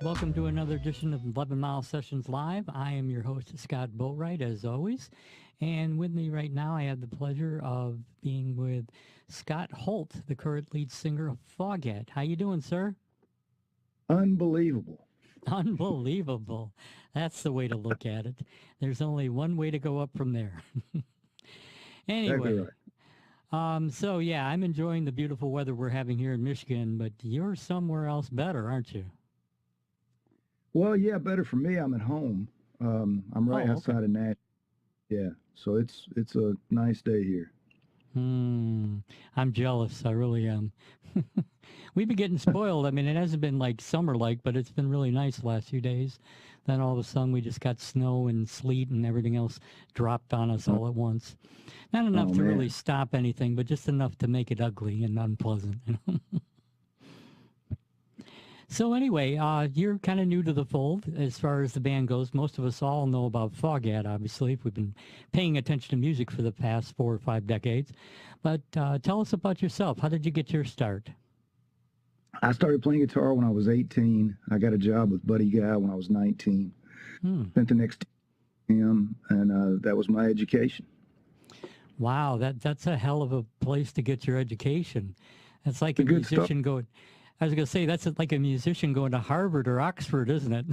Welcome to another edition of 11 Mile Sessions Live. I am your host, Scott Boatwright, as always. And with me right now, I have the pleasure of being with Scott Holt, the current lead singer of Foghat. How you doing, sir? Unbelievable. Unbelievable. That's the way to look at it. There's only one way to go up from there. Exactly Anyway, right. so yeah, I'm enjoying the beautiful weather we're having here in Michigan, but you're somewhere else better, aren't you? Well, yeah, better for me. I'm at home. I'm right Oh, okay. outside of Nashville. Yeah, so it's a nice day here. Hmm. I'm jealous. I really am. We've been getting spoiled. I mean, it hasn't been like summer like, but it's been really nice the last few days. Then all of a sudden we just got snow and sleet and everything else dropped on us Oh, all at once. Not enough oh to really man. stop anything, but just enough to make it ugly and unpleasant. So anyway, you're kind of new to the fold as far as the band goes. Most of us all know about Foghat, obviously, if we've been paying attention to music for the past 4 or 5 decades. But tell us about yourself. How did you get your start? I started playing guitar when I was 18. I got a job with Buddy Guy when I was 19. Hmm. Spent the next him, and that was my education. Wow, that's a hell of a place to get your education. That's like It's a a good start. musician going. I was going to say that's like a musician going to Harvard or Oxford, isn't it?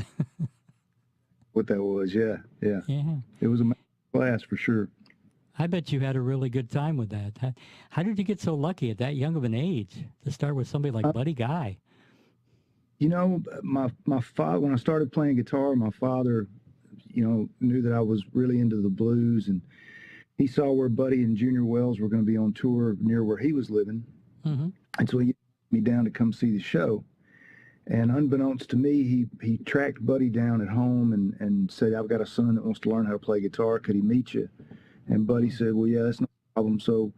What that was, yeah, yeah. Yeah. It was a class for sure. I bet you had a really good time with that. How did you get so lucky at that young of an age to start with somebody like Uh, Buddy Guy? my father, when I started playing guitar, my father, knew that I was really into the blues, and he saw where Buddy and Junior Wells were going to be on tour near where he was living, Hmm. and so he invited me down to come see the show. And unbeknownst to me, he tracked Buddy down at home and said, "I've got a son that wants to learn how to play guitar. Could he meet you?" And Buddy said, "Well, yeah, that's no problem." So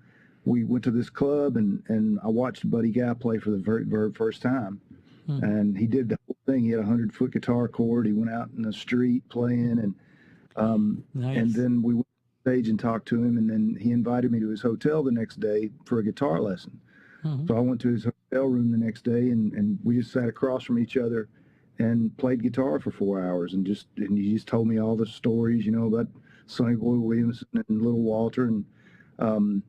we went to this club, and I watched Buddy Guy play for the very first time. Hmm. And he did the whole thing. He had a 100-foot guitar chord. He went out in the street playing, and Nice. then we went on stage and talked to him, and then he invited me to his hotel the next day for a guitar lesson. Hmm. So I went to his hotel room the next day, and we just sat across from each other and played guitar for 4 hours, and he just told me all the stories, about Sonny Boy Williamson and Little Walter, and um,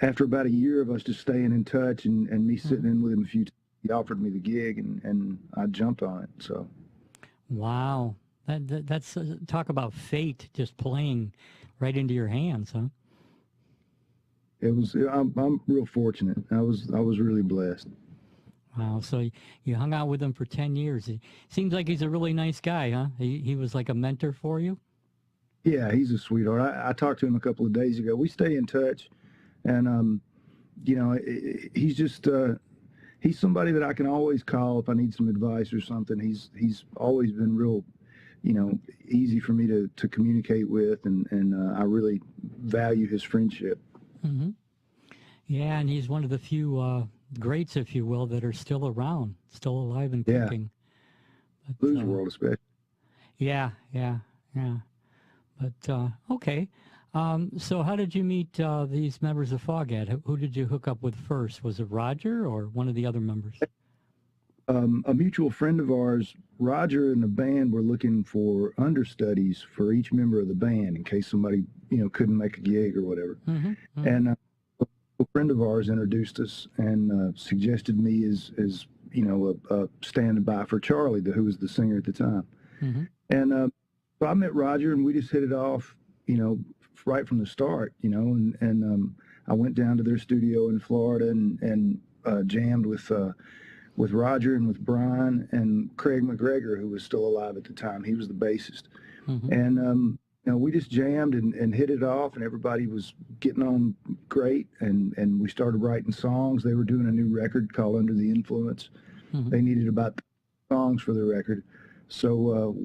after about a year of us just staying in touch and me Hmm. sitting in with him a few times, he offered me the gig, and I jumped on it. So Wow. That's talk about fate just playing right into your hands, huh? I'm real fortunate. I was really blessed. Wow. So you hung out with him for 10 years. He seems like he's a really nice guy, huh? He was like a mentor for you? Yeah, he's a sweetheart. I talked to him a couple of days ago. We stay in touch, and he's just he's somebody that I can always call if I need some advice or something. He's always been real, easy for me to communicate with, and I really value his friendship. Hmm. Yeah, and he's one of the few greats, if you will, that are still around, still alive and Yeah, kicking. But blues world especially. yeah, yeah, yeah. But okay. So how did you meet these members of Foghat? Who did you hook up with first? Was it Roger or one of the other members? A mutual friend of ours, Roger, and the band were looking for understudies for each member of the band in case somebody couldn't make a gig or whatever. Hmm. Hmm. And a friend of ours introduced us and suggested me as a stand-by for Charlie, who was the singer at the time. Hmm. And so I met Roger, and we just hit it off, right from the start, and I went down to their studio in Florida and jammed with Roger and with Brian and Craig McGregor, who was still alive at the time. He was the bassist. Hmm. And we just jammed and hit it off, and everybody was getting on great. And we started writing songs. They were doing a new record called Under the Influence. Hmm. They needed about songs for the record, so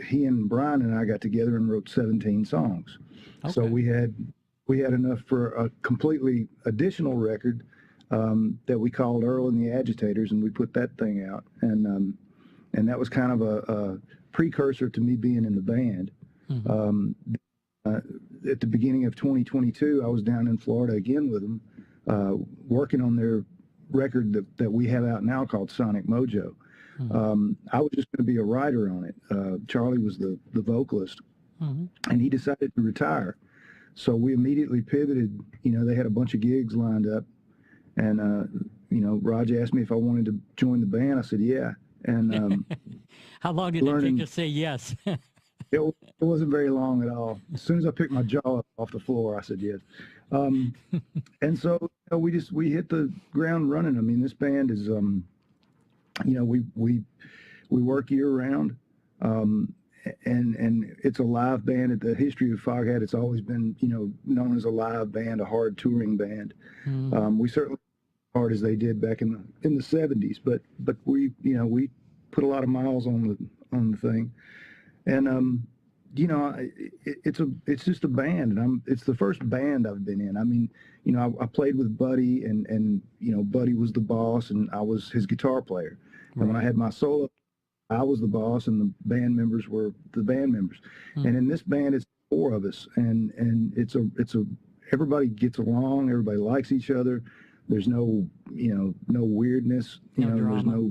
he and Brian and I got together and wrote 17 songs. So Okay. we had enough for a completely additional record that we called Earl and the Agitators, and we put that thing out, and that was kind of a precursor to me being in the band. Hmm. Um, uh, at the beginning of 2022, I was down in Florida again with them, working on their record that we have out now called Sonic Mojo. Mm-hmm. I was just going to be a writer on it. Charlie was the vocalist, Mm-hmm. and he decided to retire. So we immediately pivoted. You know, they had a bunch of gigs lined up, and you know, Raj asked me if I wanted to join the band. I said, yeah. And How long did it take to say yes? it wasn't very long at all. As soon as I picked my jaw up off the floor, I said yes. And so you know, we hit the ground running. I mean, this band is, you know, we work year round, and it's a live band. At the history of Foghat, it's always been, you know, known as a live band, a hard touring band. Mm-hmm. We certainly hard as they did back in the 70s, but we, you know, we put a lot of miles on the thing. And you know, it's just a band, and it's the first band I've been in. I mean, you know, I played with Buddy, and you know, Buddy was the boss, and I was his guitar player. And when I had my solo, I was the boss, and the band members were the band members. And in this band, it's four of us, and it's a everybody gets along, everybody likes each other. There's no, you know, no weirdness. You know, drama.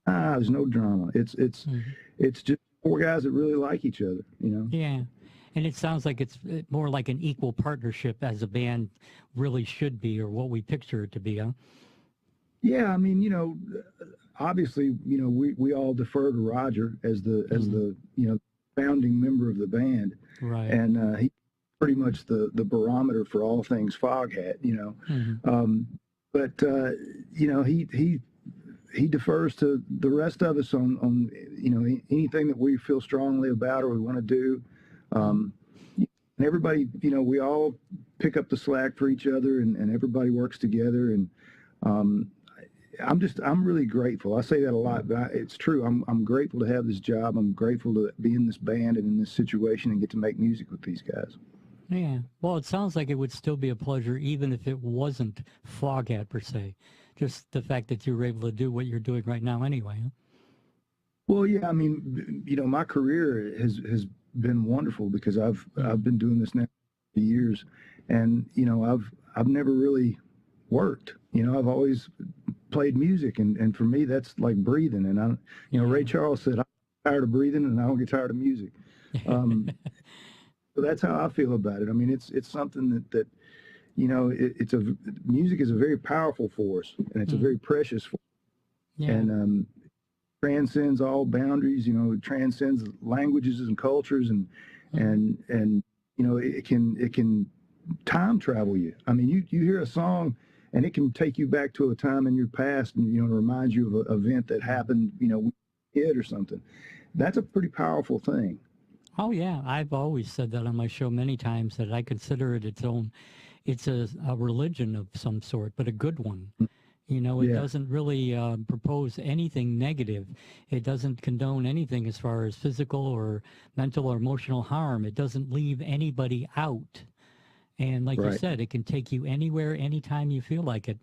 there's no drama. It's just four guys that really like each other, you know? Yeah. And it sounds like it's more like an equal partnership as a band really should be, or what we picture it to be, huh? Yeah, I mean, you know, obviously, you know, we all defer to Roger as the you know, founding member of the band. Right. And he pretty much the barometer for all things Foghat, you know. Mm-hmm. But you know, he defers to the rest of us on you know, anything that we feel strongly about or we want to do. And everybody, you know, we all pick up the slack for each other, and everybody works together. And I'm really grateful. I say that a lot, but it's true. I'm grateful to have this job. I'm grateful to be in this band and in this situation and get to make music with these guys. Yeah. Well, it sounds like it would still be a pleasure even if it wasn't Foghat per se. Just the fact that you were able to do what you're doing right now anyway. Huh? Well, yeah, I mean, you know, my career has been wonderful because I've been doing this now for years, and you know, I've never really worked. You know, I've always played music, and for me, that's like breathing. And I, you know, Ray Charles said, "I'm tired of breathing, and I don't get tired of music." So that's how I feel about it. I mean, it's something that you know, music is a very powerful force, and it's a very precious force. Yeah. And transcends all boundaries. You know, it transcends languages and cultures, and you know, it can time travel you. I mean, you hear a song, and it can take you back to a time in your past, and you know, remind you of an event that happened, you know, when you were a kid or something. That's a pretty powerful thing. Oh, yeah. I've always said that on my show many times, that I consider it its own, it's a religion of some sort, but a good one. You know, it doesn't really propose anything negative. It doesn't condone anything as far as physical or mental or emotional harm. It doesn't leave anybody out. And like you said, it can take you anywhere, anytime you feel like it.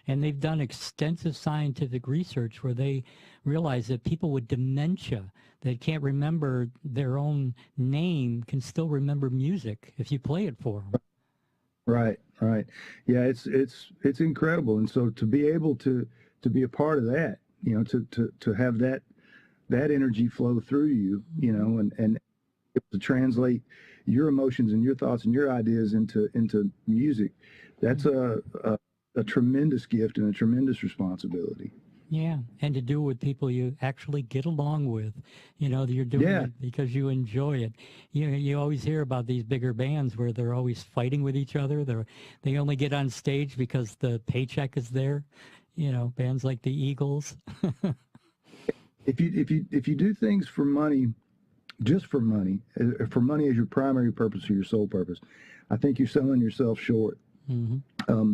And they've done extensive scientific research where they realize that people with dementia that can't remember their own name can still remember music if you play it for them. Right. Yeah, it's incredible. And so to be able to be a part of that, you know, to have that energy flow through you, you know, and to translate your emotions and your thoughts and your ideas into music, that's a tremendous gift and a tremendous responsibility. Yeah, and to do it with people you actually get along with. You know, you're doing it because you enjoy it. You always hear about these bigger bands where they're always fighting with each other. They only get on stage because the paycheck is there. You know, bands like the Eagles. If you do things for money, just for money as your primary purpose or your sole purpose, I think you're selling yourself short. Mm-hmm.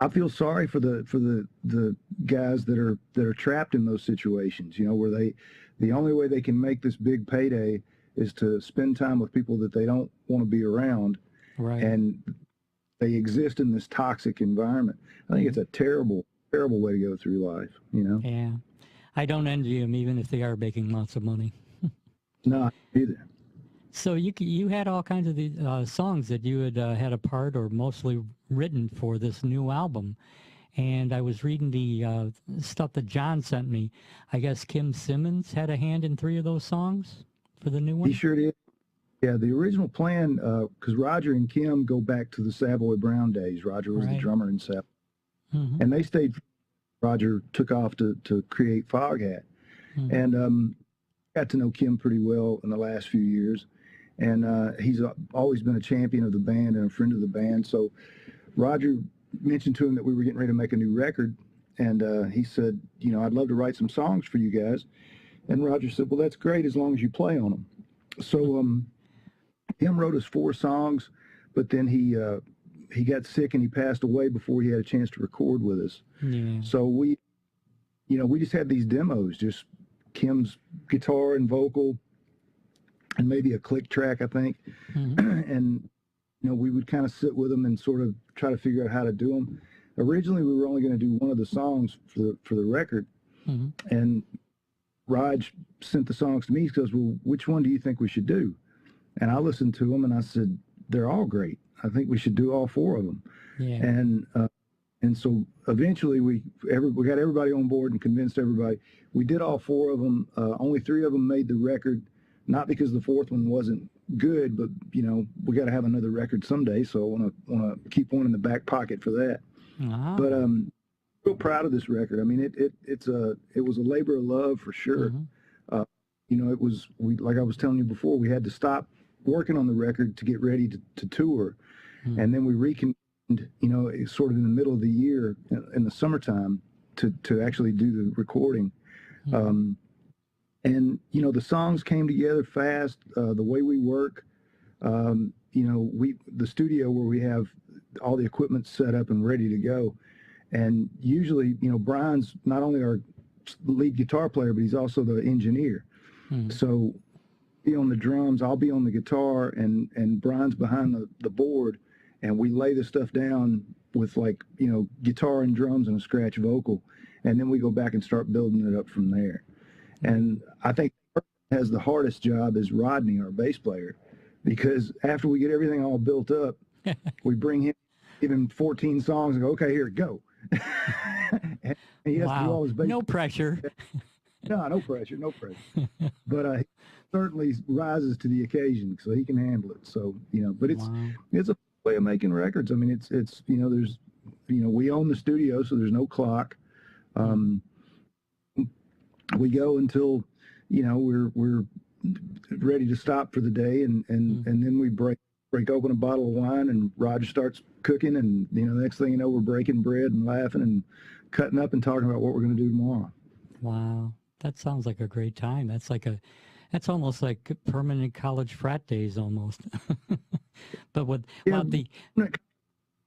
I feel sorry for the guys that are trapped in those situations, you know, where the only way they can make this big payday is to spend time with people that they don't want to be around. Right. And they exist in this toxic environment. I think it's a terrible way to go through life, you know? Yeah. I don't envy them, even if they are making lots of money. No, either. So you had all kinds of the songs that you had a part or mostly written for this new album. And I was reading the stuff that John sent me. I guess Kim Simmons had a hand in 3 of those songs for the new one. He sure did. Yeah, the original plan, because Roger and Kim go back to the Savoy Brown days. Roger was the Right. drummer in Savoy. Mm-hmm. And they stayed. Roger took off to create Foghat. Mm-hmm. And got to know Kim pretty well in the last few years. And he's always been a champion of the band and a friend of the band. So Roger mentioned to him that we were getting ready to make a new record. And he said, you know, I'd love to write some songs for you guys. And Roger said, well, that's great as long as you play on them. So Kim wrote us 4 songs, but then he got sick and he passed away before he had a chance to record with us. Yeah. So we just had these demos, just Kim's guitar and vocal and maybe a click track, I think. Mm-hmm. And, you know, we would kind of sit with them and sort of try to figure out how to do them. Originally, we were only going to do one of the songs for the record. Mm-hmm. And Raj sent the songs to me. He goes, well, which one do you think we should do? And I listened to them and I said, they're all great. I think we should do all 4 of them. Yeah. And so eventually we got everybody on board and convinced everybody. We did all 4 of them. Only 3 of them made the record, not because the 4th one wasn't good, but you know, we got to have another record someday. So I want to keep one in the back pocket for that. Wow. But real proud of this record. I mean, it was a labor of love for sure. Mm-hmm. You know, like I was telling you before, we had to stop working on the record to get ready to tour. Mm-hmm. And then we reconvened, you know, sort of in the middle of the year in the summertime to actually do the recording. Mm-hmm. And, you know, the songs came together fast, the way we work, you know, the studio where we have all the equipment set up and ready to go. And usually, you know, Brian's not only our lead guitar player, but he's also the engineer. Mm-hmm. So be on the drums, I'll be on the guitar, and Brian's behind the board, and we lay the stuff down with, like, you know, guitar and drums and a scratch vocal, and then we go back and start building it up from there. And I think has the hardest job is Rodney, our bass player, because after we get everything all built up, we bring him, give him 14 songs and go, okay, here, go. And he has to do all his bass. No pressure. No pressure. But he certainly rises to the occasion, so he can handle it. So, you know, but it's a way of making records. I mean, it's you know, there's, you know, we own the studio, so there's no clock. We go until, you know, we're ready to stop for the day, and then we break open a bottle of wine, and Roger starts cooking, and, you know, the next thing you know, we're breaking bread and laughing and cutting up and talking about what we're going to do tomorrow. Wow, that sounds like a great time. That's almost like permanent college frat days almost. But with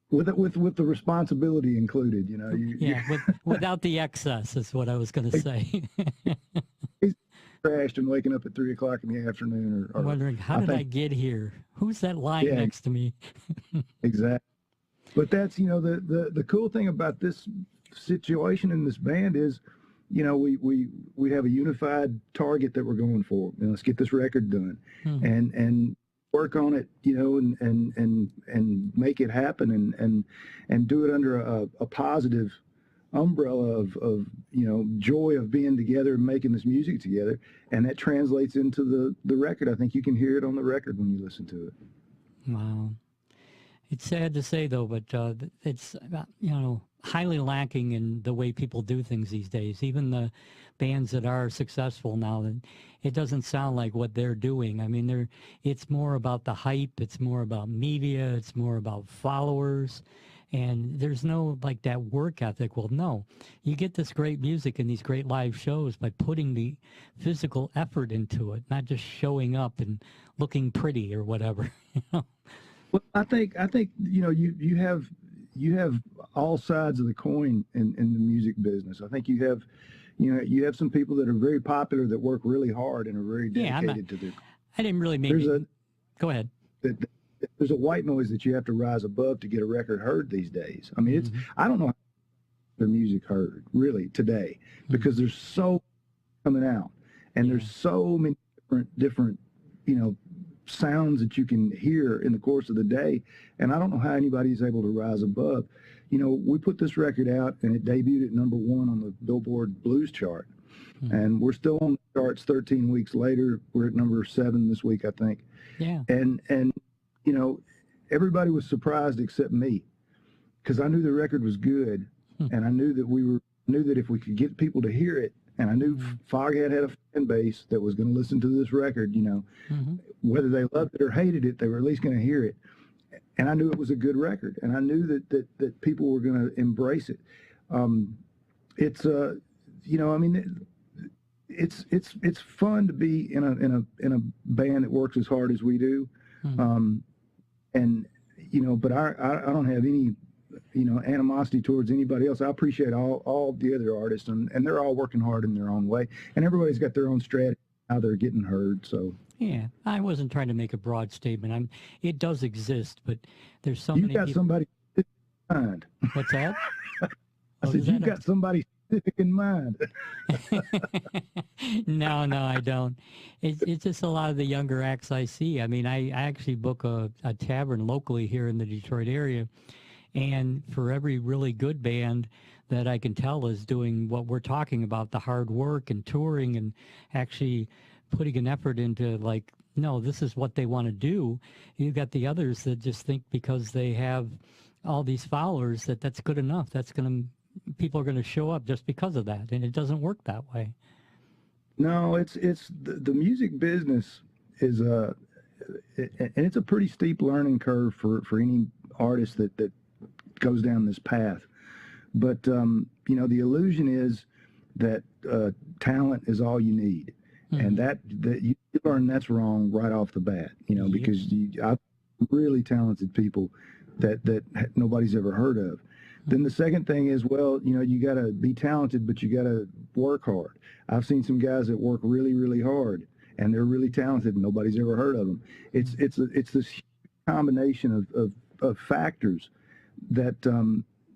the responsibility included, you know. Without the excess is what I was going to say. Crashed and waking up at 3 o'clock in the afternoon, or wondering how did I get here? Who's that lying next to me? Exactly. But that's, you know, the cool thing about this situation in this band is, you know, we have a unified target that we're going for. You know, let's get this record done, and work on it, you know, and make it happen, and do it under a positive umbrella of, you know, joy of being together and making this music together. And that translates into the record. I think you can hear it on the record when you listen to it. Wow. It's sad to say, though, but it's, you know, highly lacking in the way people do things these days. Even the bands that are successful now, it doesn't sound like what they're doing. I mean, it's more about the hype. It's more about media. It's more about followers. And there's no, like, that work ethic. Well, no, you get this great music and these great live shows by putting the physical effort into it, not just showing up and looking pretty or whatever. You know? Well, I think you know, you have all sides of the coin in the music business. I think you have some people that are very popular that work really hard and are very dedicated to their. I didn't really go ahead. There's a white noise that you have to rise above to get a record heard these days. I mean, I don't know how their music heard really today, because there's so coming out, and there's so many different, you know, sounds that you can hear in the course of the day. And I don't know how anybody is able to rise above. You know, we put this record out and it debuted at #1 on the Billboard Blues chart. And we're still on the charts 13 weeks later. We're at #7 this week, I think. Yeah. And you know, everybody was surprised except me, because I knew the record was good, and I knew that if we could get people to hear it, and I knew Foghat had a fan base that was going to listen to this record, you know, whether they loved it or hated it, they were at least going to hear it. And I knew it was a good record, and I knew that people were going to embrace it. It's you know, I mean, it's fun to be in a band that works as hard as we do, and you know, but I don't have any, you know, animosity towards anybody else. I appreciate all the other artists, and they're all working hard in their own way, and everybody's got their own strategy how they're getting heard. So yeah, I wasn't trying to make a broad statement. It does exist, but there's so you've many got people. somebody in mind. What's that? I said you've got somebody specific in mind. No, I don't. It's just a lot of the younger acts I see. I mean, I actually book a tavern locally here in the Detroit area, and for every really good band that I can tell is doing what we're talking about, the hard work and touring and actually putting an effort into, like, no, this is what they want to do. You've got the others that just think because they have all these followers that's good enough. People are going to show up just because of that, and it doesn't work that way. No, it's the music business is and it's a pretty steep learning curve for any artist that goes down this path. But you know, the illusion is that talent is all you need, and that you learn that's wrong right off the bat. You know, because I've really talented people that nobody's ever heard of. Then the second thing is, well, you know, you got to be talented, but you got to work hard. I've seen some guys that work really, really hard, and they're really talented, and nobody's ever heard of them. It's this huge combination of factors that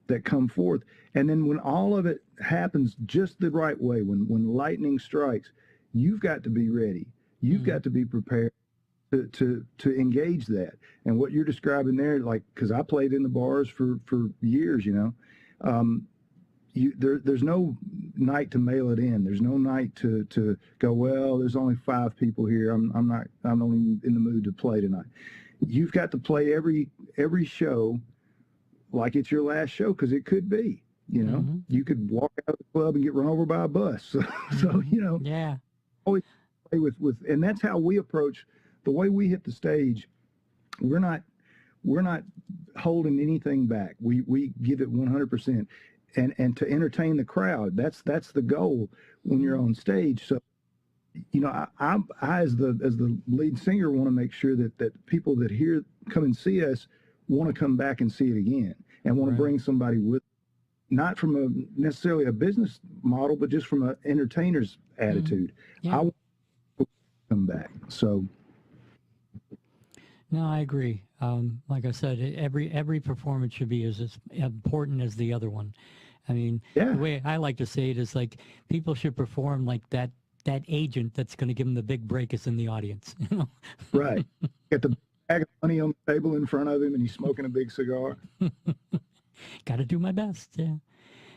that come forth, and then when all of it happens just the right way, when lightning strikes, you've got to be ready. You've got to be prepared to engage that. And what you're describing there, like, because I played in the bars for years, you know, there's no night to mail it in. There's no night to go, well, there's only 5 people here. I'm only in the mood to play tonight. You've got to play every show like it's your last show, because it could be, you know, you could walk out of the club and get run over by a bus. So you know, always play with, and that's how we approach. The way we hit the stage, we're not holding anything back. We give it 100%, and to entertain the crowd. That's the goal when you're on stage. So, you know, I as the lead singer want to make sure that people that come and see us want to come back and see it again, and want to bring somebody with, not from necessarily a business model, but just from an entertainer's attitude. I want to come back. So. No, I agree. Like I said, every performance should be as important as the other one. I mean, the way I like to say it is, like, people should perform like that agent that's going to give them the big break is in the audience. You know? Right. Get the bag of money on the table in front of him, and he's smoking a big cigar. Got to do my best.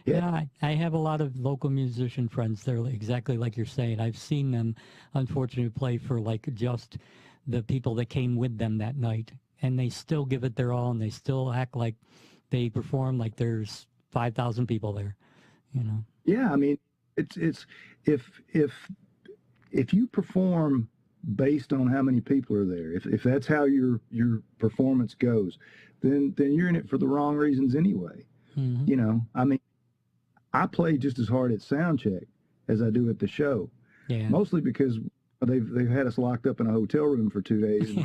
Yeah, I have a lot of local musician friends. They're exactly like you're saying. I've seen them, unfortunately, play for, like, just the people that came with them that night, and they still give it their all, and they still act like they perform like there's 5,000 people there, you know. Yeah, I mean, it's if you perform based on how many people are there, if that's how your performance goes, then you're in it for the wrong reasons anyway. You know, I mean, I play just as hard at sound check as I do at the show. Yeah. Mostly because they've had us locked up in a hotel room for 2 days.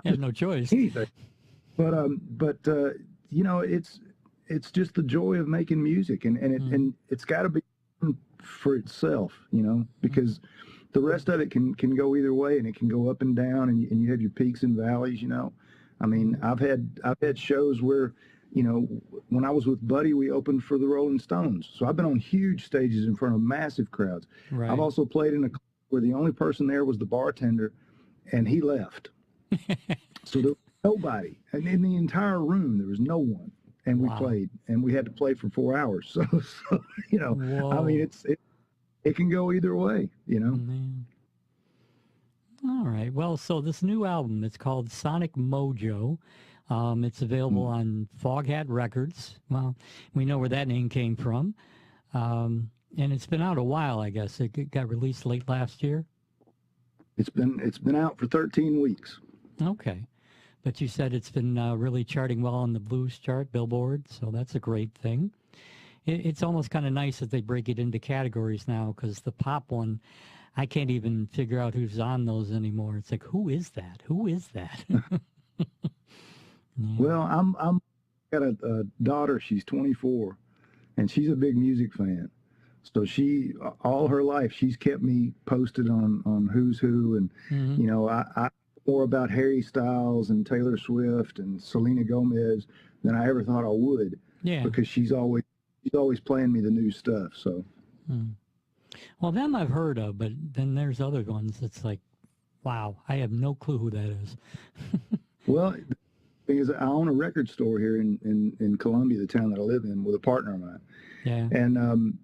There's no choice. Anything. But you know, it's just the joy of making music, and it's got to be for itself, you know, because the rest of it can go either way, and it can go up and down, and you have your peaks and valleys, you know. I mean, I've had shows where, you know, when I was with Buddy, we opened for the Rolling Stones. So I've been on huge stages in front of massive crowds. Right. I've also played in a club where the only person there was the bartender, and he left. So there was nobody, and in the entire room there was no one, and we Wow. played, and we had to play for 4 hours. So you know, I mean, Whoa. it can go either way, you know. Man. All right. Well, so this new album, it's called Sonic Mojo. It's available Mm. on Foghat Records. Well, we know where that name came from. And it's been out a while, I guess. It got released late last year. It's been out for 13 weeks. Okay. But you said it's been really charting well on the blues chart, Billboard, so that's a great thing. It's almost kind of nice that they break it into categories now, because the pop one, I can't even figure out who's on those anymore. It's like, who is that? Who is that? Yeah. Well, I'm got a daughter. She's 24, and she's a big music fan. So she all her life she's kept me posted on who's who, and Hmm. you know I more about Harry Styles and Taylor Swift and Selena Gomez than I ever thought I would, Yeah. because she's always playing me the new stuff. So Hmm. Well, them I've heard of, but then there's other ones. It's like, wow, I have no clue who that is. well, the thing is, I own a record store here in Columbia, the town that I live in, with a partner of mine, Yeah. and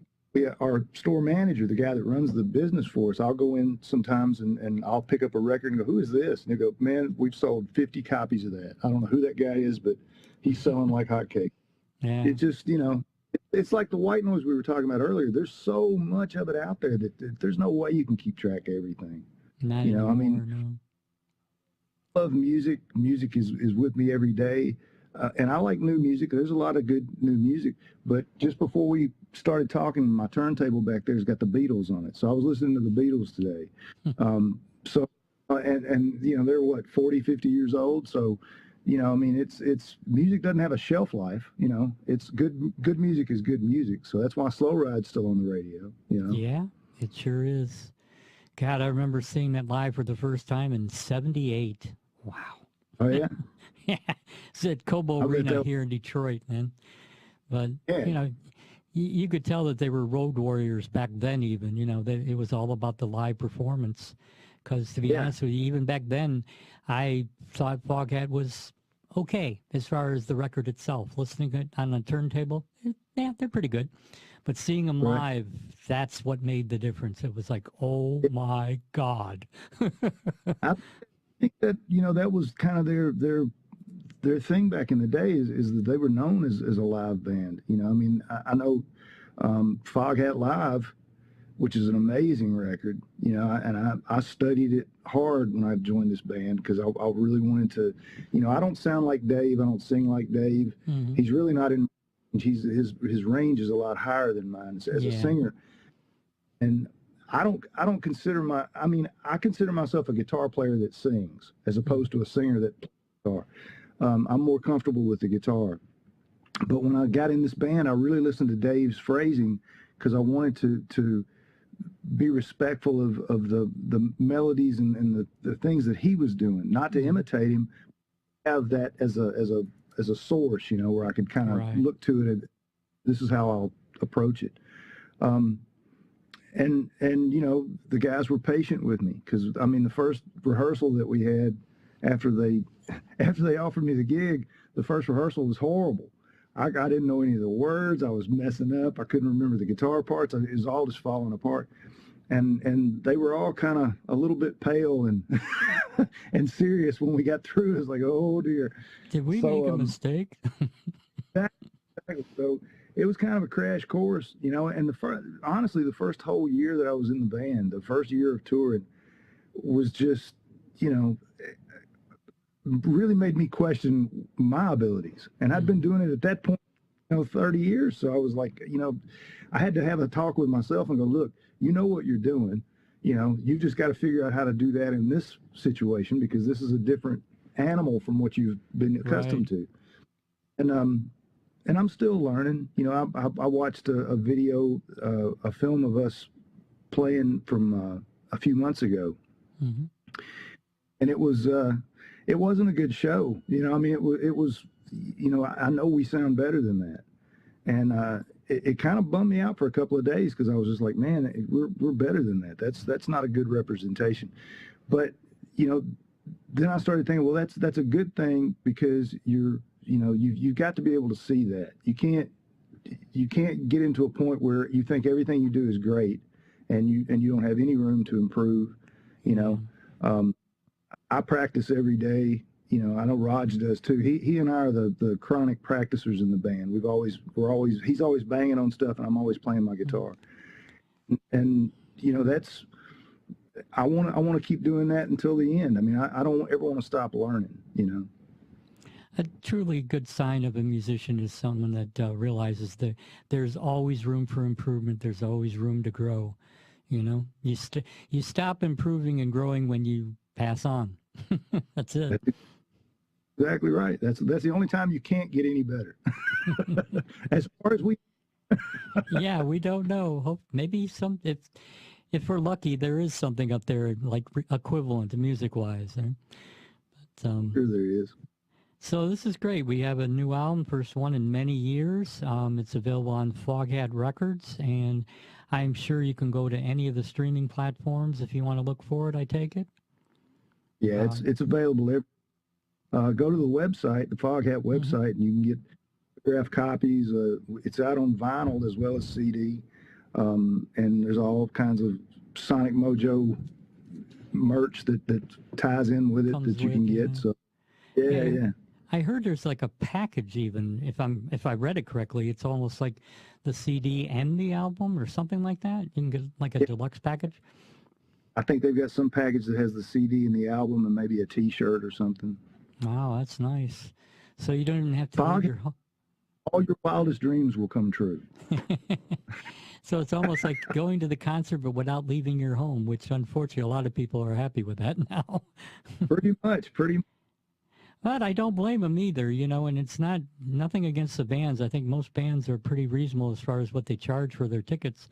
our store manager, the guy that runs the business for us, I'll go in sometimes and I'll pick up a record and go, "Who is this?" And they go, "Man, we've sold 50 copies of that. I don't know who that guy is, but he's selling like hotcakes." Yeah. It just, it's like the white noise we were talking about earlier. There's so much of it out there that there's no way you can keep track of everything. Not You know, I anymore, mean, no. I love music. Music is with me every day. And I like new music. There's a lot of good new music. But just before we started talking, my turntable back there's got the Beatles on it. So I was listening to the Beatles today. And they're what, 40, 50 years old. So, I mean, it's music doesn't have a shelf life. It's good music is good music. So that's why Slow Ride's still on the radio. Yeah, it sure is. God, I remember seeing that live for the first time in '78. Wow. Oh, yeah. Yeah, it's at Cobo I bet Arena that, here in Detroit, man. But, yeah. you could tell that they were road warriors back then even. It was all about the live performance. Because to be Yeah. honest with you, even back then, I thought Foghat was okay as far as the record itself. Listening it on a turntable, yeah, they're pretty good. But seeing them Right. live, that's what made the difference. It was like, oh my God. I think that, that was kind of their thing back in the day is that they were known as a live band. I mean, I know Foghat Live, which is an amazing record, and I studied it hard when I joined this band because I really wanted to, I don't sound like Dave. I don't sing like Dave. Hmm. He's really not in, his range is a lot higher than mine as a Yeah. singer. And I don't consider I consider myself a guitar player that sings as opposed to a singer that plays guitar. I'm more comfortable with the guitar. But when I got in this band, I really listened to Dave's phrasing because I wanted to be respectful of the melodies and the things that he was doing, not to imitate him, have that as a source, where I could kind of Right. look to it and this is how I'll approach it. Um, and the guys were patient with me because I mean the first rehearsal that we had after they offered me the gig, the first rehearsal was horrible. I didn't know any of the words. I was messing up. I couldn't remember the guitar parts. It was all just falling apart. And they were all kind of a little bit pale and and serious when we got through. It was like, oh dear. Did we So, make a mistake? So it was kind of a crash course, and honestly, the first whole year that I was in the band, the first year of touring was just, really made me question my abilities. And I'd been doing it at that point, 30 years. So I was like, I had to have a talk with myself and go, look, you know what you're doing. You've just got to figure out how to do that in this situation because this is a different animal from what you've been accustomed to. And I'm still learning. I watched a video, a film of us playing from a few months ago, Hmm. and it wasn't a good show. I mean, it was. I know we sound better than that, and it kind of bummed me out for a couple of days because I was just like, man, we're better than that. That's not a good representation. But then I started thinking, well, that's a good thing because you've got to be able to see that. You can't get into a point where you think everything you do is great, and you don't have any room to improve. You know, I practice every day. You know, I know Raj does too. He and I are the chronic practicers in the band. He's always banging on stuff, and I'm always playing my guitar. And you know, I want to keep doing that until the end. I mean, I don't ever want to stop learning. You know. A truly good sign of a musician is someone that realizes that there's always room for improvement. There's always room to grow. You know, you stop improving and growing when you pass on. That's it. That's exactly right. That's the only time you can't get any better. As far as we. Yeah, we don't know. Hope maybe if we're lucky, there is something up there like equivalent to music wise. Eh? But, Sure, there is. So this is great. We have a new album, first one in many years. It's available on Foghat Records, and I'm sure you can go to any of the streaming platforms if you want to look for it. I take it. Yeah, it's available. Go to the website, the Foghat website, and you can get autographed copies. It's out on vinyl as well as CD, and there's all kinds of Sonic Mojo merch that ties in with it that you can get. So yeah. I heard there's like a package even. If I read it correctly, it's almost like the CD and the album or something like that. You can get like a deluxe package. I think they've got some package that has the CD and the album and maybe a T-shirt or something. Wow, that's nice. So you don't even have to leave your home. All your wildest dreams will come true. So it's almost like going to the concert but without leaving your home, which unfortunately a lot of people are happy with that now. Pretty much. But I don't blame them either, you know, and it's nothing against the bands. I think most bands are pretty reasonable as far as what they charge for their tickets.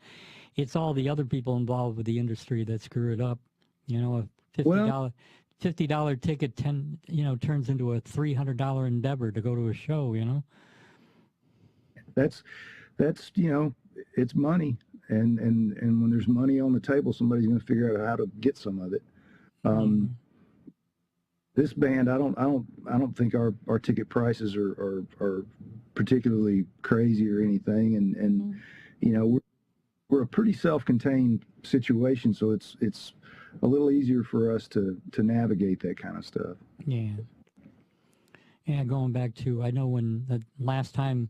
It's all the other people involved with the industry that screw it up. You know, a $50 ticket turns into a $300 endeavor to go to a show, you know. That's it's money, and when there's money on the table, somebody's going to figure out how to get some of it. This band, I don't think our ticket prices are particularly crazy or anything, and you know, we're a pretty self-contained situation, so it's a little easier for us to navigate that kind of stuff. Yeah, going back to, I know when the last time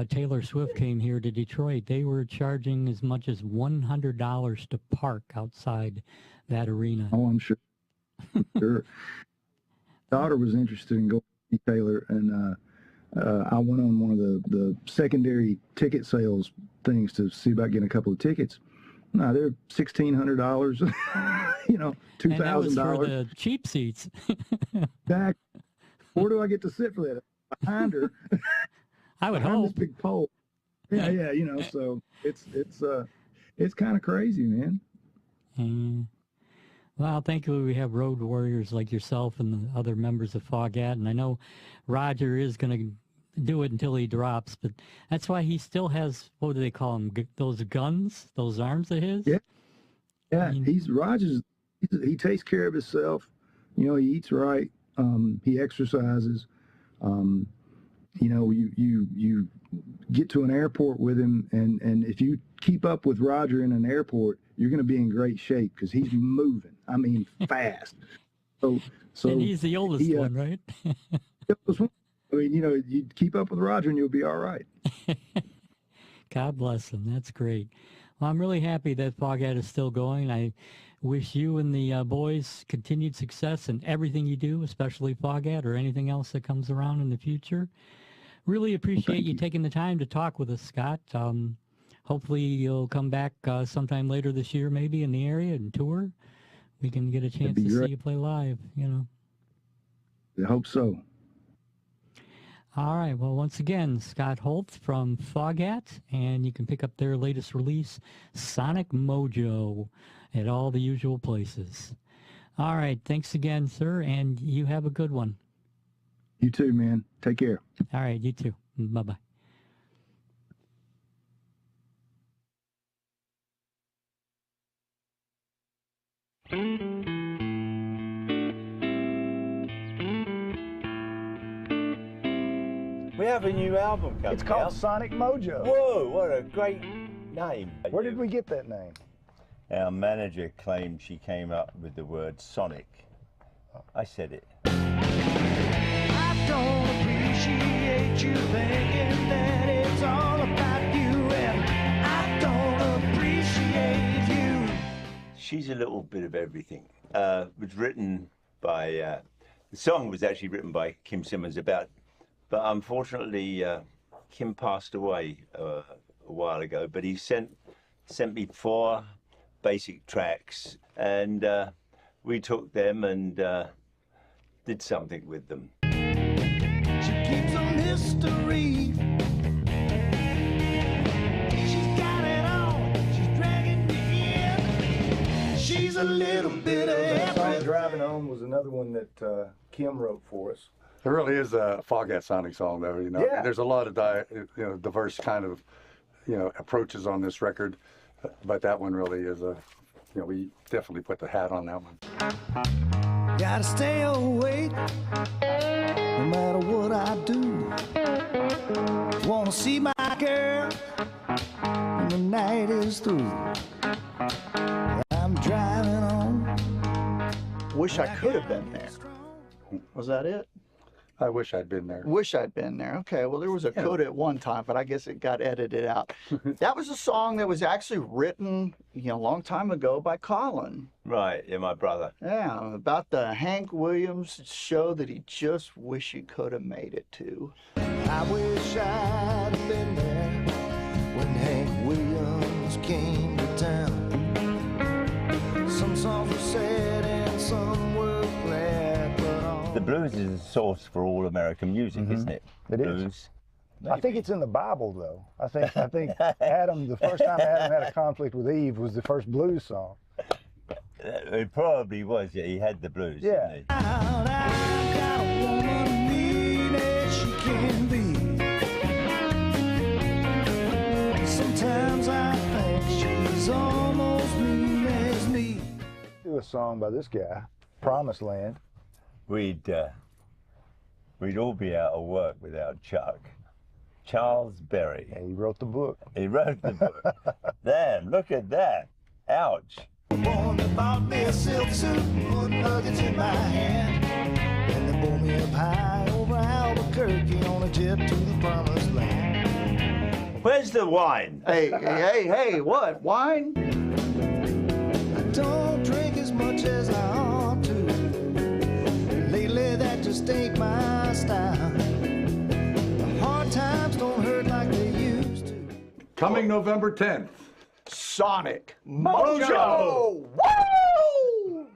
Taylor Swift came here to Detroit, they were charging as much as $100 to park outside that arena. Oh, I'm sure. Sure. Daughter was interested in going to see Taylor, and I went on one of the secondary ticket sales things to see about getting a couple of tickets. No, they're $1,600. You know, $2,000. And that was for the cheap seats. Exactly. Where do I get to sit for that? Behind her. I would behind hope. this big pole. Yeah. You know, so it's kind of crazy, man. Well, thankfully we have road warriors like yourself and the other members of Foghat, and I know Roger is going to do it until he drops, but that's why he still has, what do they call them, those guns, those arms of his? Yeah, I mean, Roger's, he takes care of himself. You know, he eats right. He exercises. You know, you get to an airport with him, and if you keep up with Roger in an airport, you're going to be in great shape because he's moving. I mean, fast. So and he's the oldest one, right? I mean, you know, you keep up with Roger and you'll be all right. God bless him. That's great. Well, I'm really happy that Foghat is still going. I wish you and the boys continued success in everything you do, especially Foghat or anything else that comes around in the future. Really appreciate you taking the time to talk with us, Scott. Hopefully you'll come back sometime later this year, maybe in the area and tour. We can get a chance to see you play live, you know. I hope so. All right. Well, once again, Scott Holt from Foghat, and you can pick up their latest release, Sonic Mojo, at all the usual places. All right. Thanks again, sir, and you have a good one. You too, man. Take care. All right. You too. Bye-bye. We have a new album coming It's called out. Sonic Mojo. Whoa, what a great name. Where did we get that name? Our manager claimed she came up with the word Sonic. I said it. I don't appreciate you thinking that it's all about you, and I don't appreciate you. She's a little bit of everything. It was written by, the song was actually written by Kim Simmons but unfortunately Kim passed away a while ago, but he sent me 4 basic tracks, and we took them and did something with them. She keeps a mystery. She's got it all. She's dragging me in. She's a little bit of That song everything. Driving On was another one that Kim wrote for us. It really is a Foghat Sonic song, though. You know, Yeah. there's a lot of diverse kind of approaches on this record, but that one really is we definitely put the hat on that one. Gotta stay awake no matter what I do. Wanna see my girl when the night is through. I'm driving on. Wish I could have been there. Was that it? I wish I'd been there. Wish I'd been there. Okay, well, there was a coda at one time, but I guess it got edited out. That was a song that was actually written, a long time ago by Colin. Right, yeah, my brother. Yeah, about the Hank Williams show that he just wish he could have made it to. I wish I'd have been there when Hank Williams came to town. Some songs were sad and some were glad, but all The blues is a source for all American music, isn't it? It is. Blues. I think it's in the Bible, though. I think Adam, the first time Adam had a conflict with Eve was the first blues song. It probably was, yeah, he had the blues, Yeah. didn't he? I've got a woman mean as she can be. Sometimes I think she's almost mean as me. Do a song by this guy, Promised Land. We'd all be out of work without Chuck. Charles Berry. Yeah, he wrote the book. He wrote the book. Damn, look at that. Ouch. Born they bought me a silk suit, put nuggets in my hand. And they bore me up high over Albuquerque on a jet to the promised land. Where's the wine? Hey, what? Wine? I don't drink as much as I ought to. Lately that just ain't my style. The hard times don't hurt like they used to. Coming November 10th. Sonic Mojo! Woo!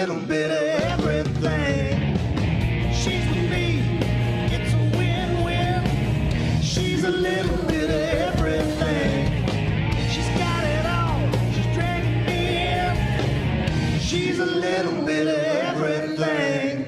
little bit of everything. She's with me, it's a win-win. She's a little bit of everything. She's got it all, she's dragging me in. She's a little bit of everything.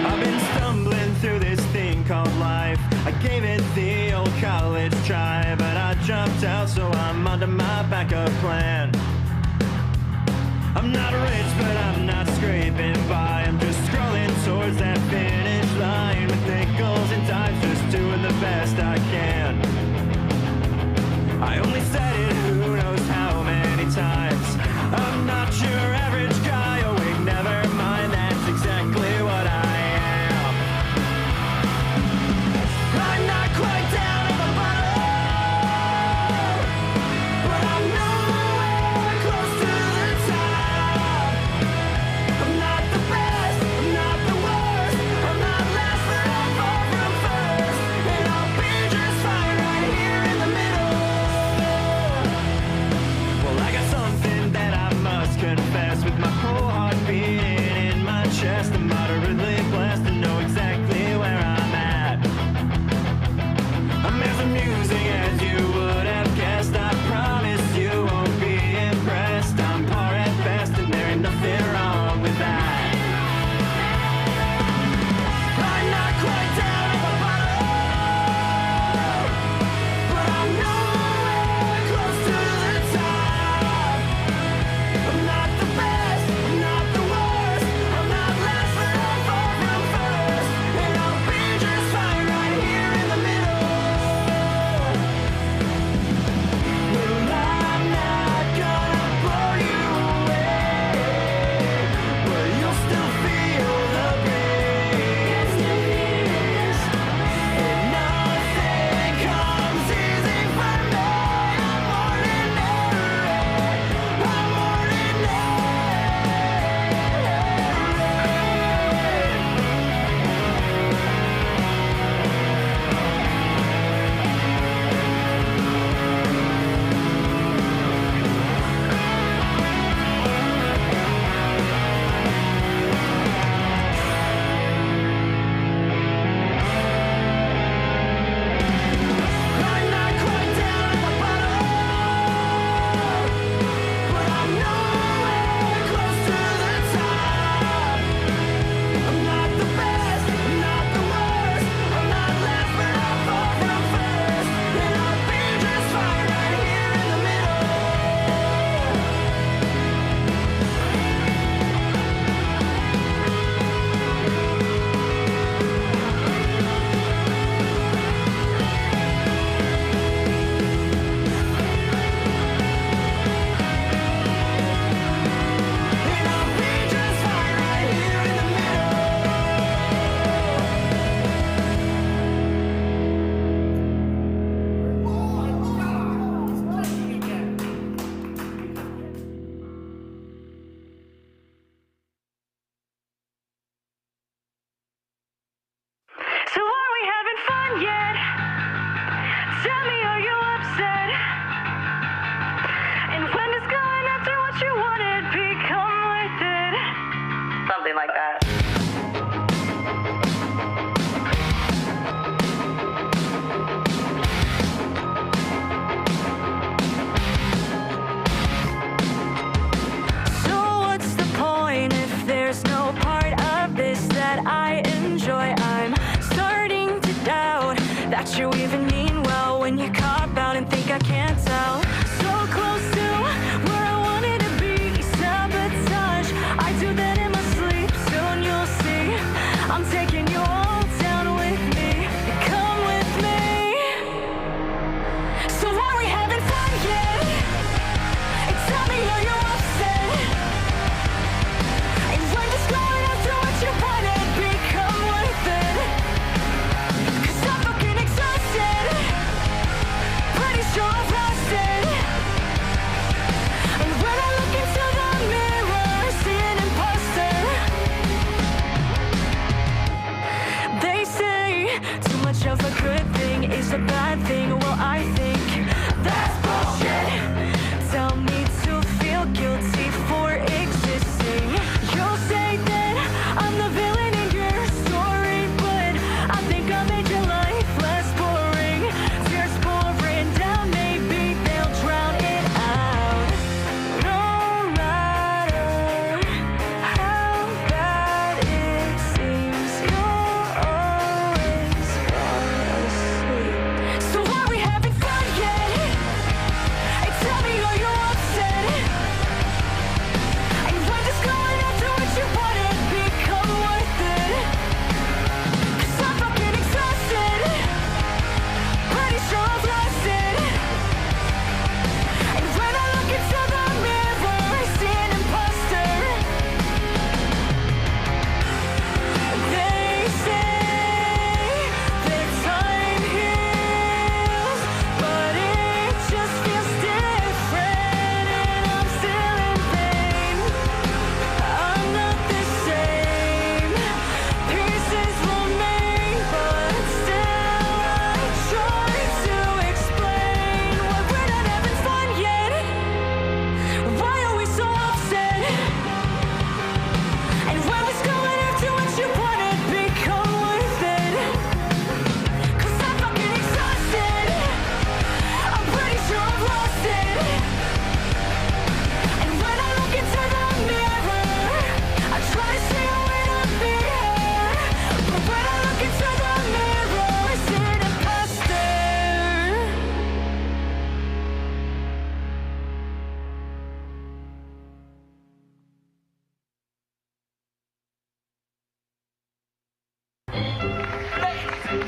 I've been stumbling through this thing called life. I gave it the old college try, but I dropped out, so I'm onto my backup plan. I'm not rich, but I'm not scraping by. I'm just scrolling towards that finish line with nickels and dimes, just doing the best I can. I only said it who knows how many times. I'm not your average guy. Oh wait, never mind, that's exactly what I am. I'm not quite down at the bottom, but I'm nowhere close to the top. I'm not the best, I'm not the worst, I'm not last, but I'm far from first. And I'll be just fine right here in the middle. Well, I got something that I must confess, with my whole heart beating in my chest. I'm moderately blessed to know exactly where I'm at. I'm as amusing as you would have guessed. I promise you won't be impressed. I'm par at best, and there ain't nothing wrong with that. I'm not quite down at the bottom, but I'm nowhere close to the top. I'm not the best, I'm not the worst, I'm not last, but I'm far from first. And I'll be just fine right here in the middle. Well, I'm not gonna blow you away, but you'll still feel the breeze. And nothing comes easy for me. I'm ordinary, I'm I'm not quite down at the bottom, but I'm nowhere close to the top. I'm not the best, I'm not the worst, I'm not last, but I'm far from first. And I'll be just fine right here in the middle. And I'll be just fine right here in the middle. So are we having fun yet? Tell me, are you upset? And when it's going after what you wanted, become with it. Something like that. So what's the point if there's no part of this that I enjoy? I'm starting to doubt that you even mean well when you cop out and think I can't tell. So close to where I wanted to be, sabotage. I do that in my sleep. Soon you'll see I'm taking you all down with me. Come with me. So are we having fun yet? And tell me, are you upset?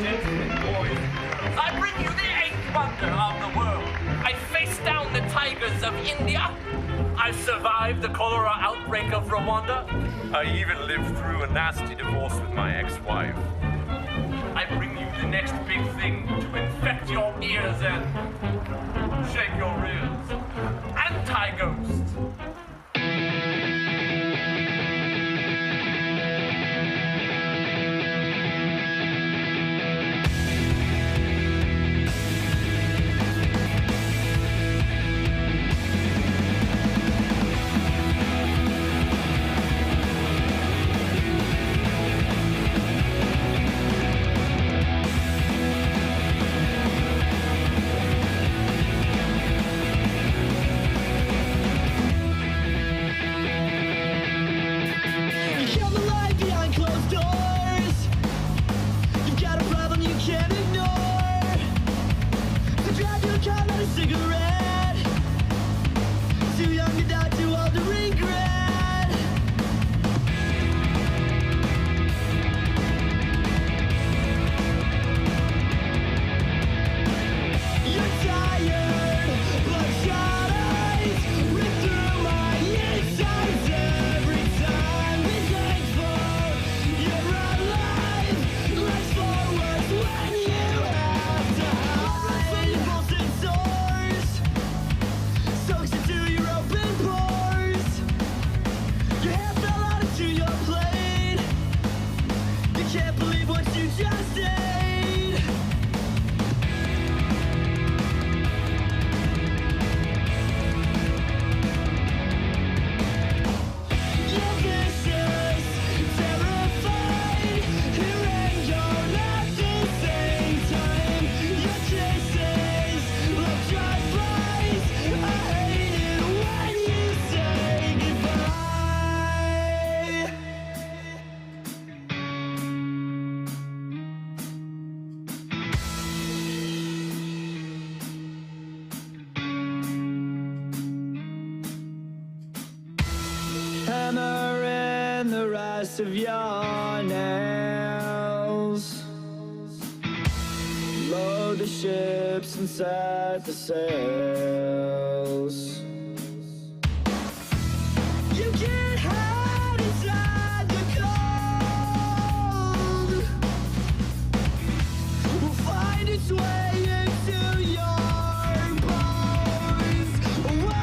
gentlemen, boys and girls, I bring you the eighth wonder of the world. I faced down the tigers of India. I survived the cholera outbreak of Rwanda. I even lived through a nasty divorce with my ex-wife. I bring you the next big thing to infect your ears and shake your rears. Anti-Ghost. Hammer in the rest of your nails. Load the ships and set the sails. You can't hide inside the cold. Will find its way into your bones. Whoa.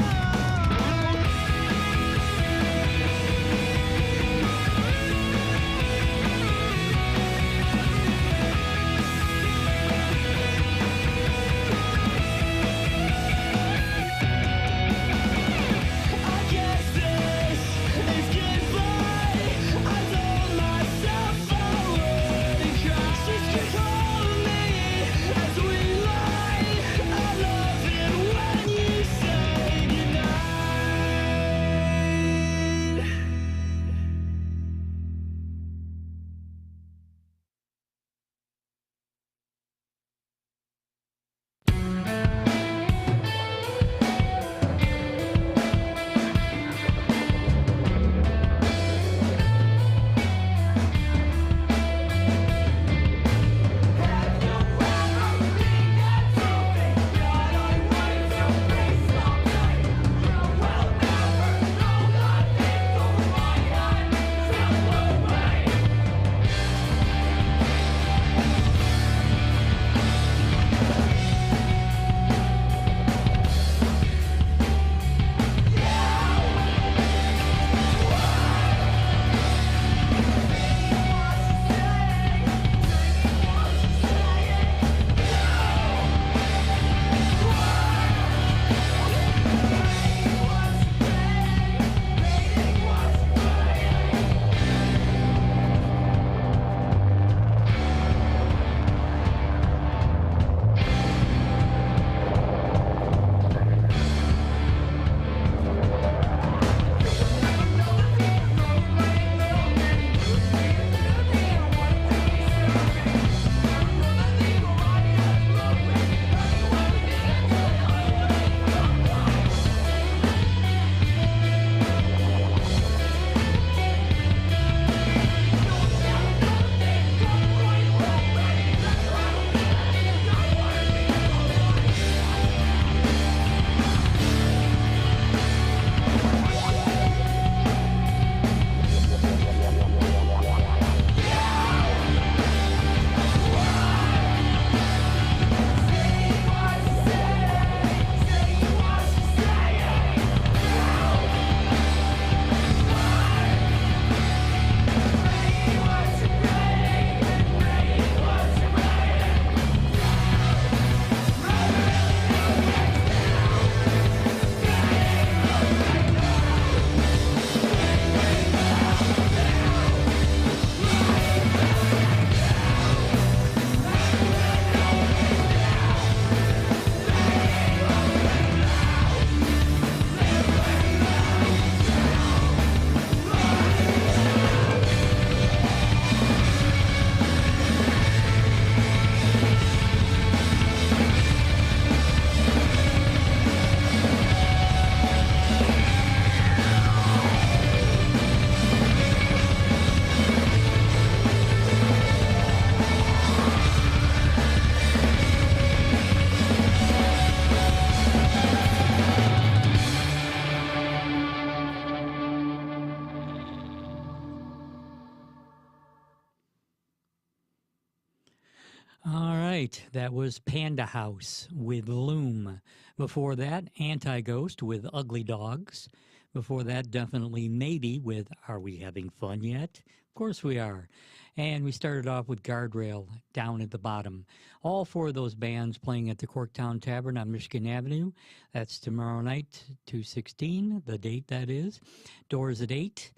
All right, that was Panda House with Loom. Before that, Anti-Ghost with Ugly Dogs. Before that, definitely Maybe with Are We Having Fun Yet? Of course we are. And we started off with Guardrail, Down at the Bottom. All four of those bands playing at the Corktown Tavern on Michigan Avenue. That's tomorrow night, 2/16, the date that is. Doors at 8.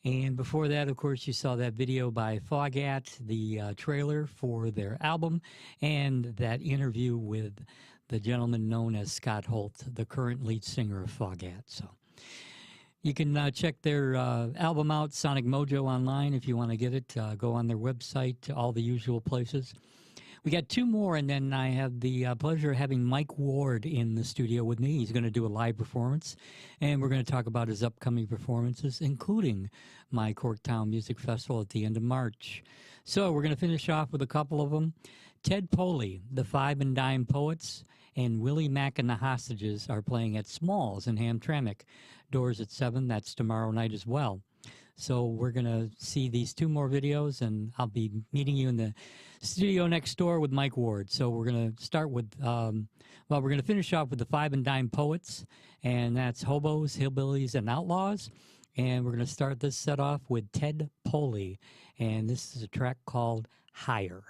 And before that, of course, you saw that video by Fogat, the trailer for their album, and that interview with the gentleman known as Scott Holt, the current lead singer of Fogat. So you can check their album out, Sonic Mojo, online if you want to get it. Go on their website, all the usual places. We got two more, and then I have the pleasure of having Mike Ward in the studio with me. He's going to do a live performance, and we're going to talk about his upcoming performances, including my Corktown Music Festival at the end of March. So we're going to finish off with a couple of them. Ted Poley, the Five and Dime Poets, and Willie Mack and the Hostages are playing at Smalls in Hamtramck. Doors at 7. That's tomorrow night as well. So we're going to see these two more videos, and I'll be meeting you in the studio next door with Mike Ward. So we're going to start with, we're going to finish off with the Five and Dime Poets, and that's Hobos, Hillbillies, and Outlaws. And we're going to start this set off with Ted Poley, and this is a track called Higher.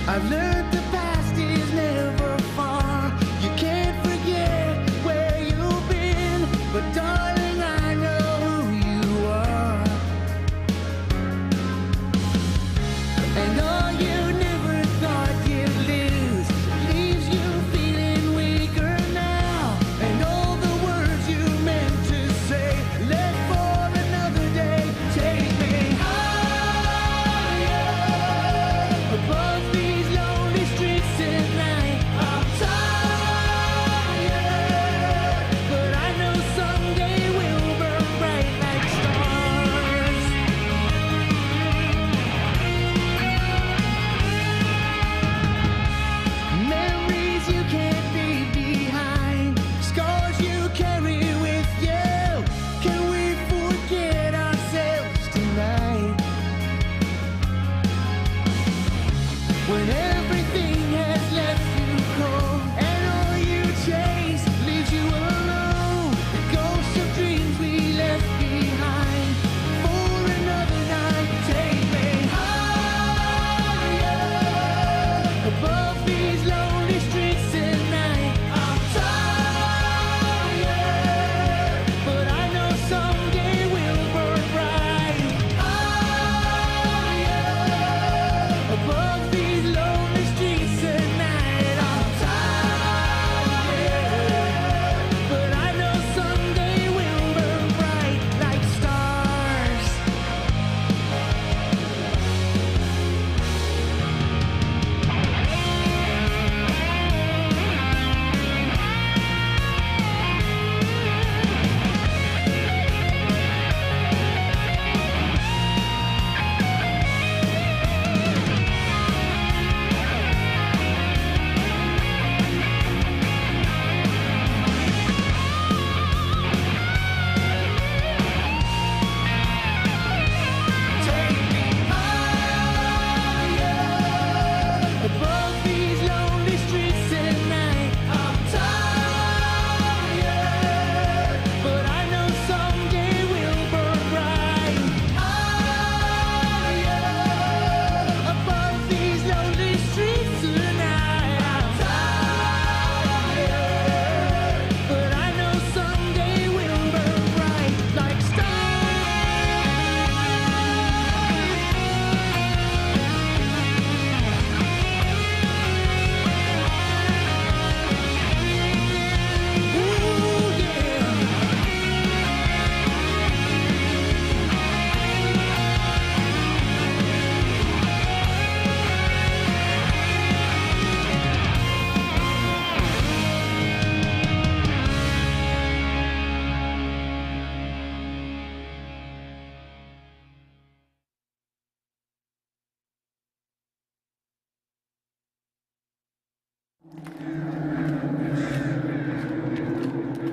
I've learned the past is never far. You can't forget where you've been, but darling, I know who you are. And all you never thought you'd lose leaves you feeling weaker now. And all the words you meant to say left for another day. Take me higher above these lonely streets.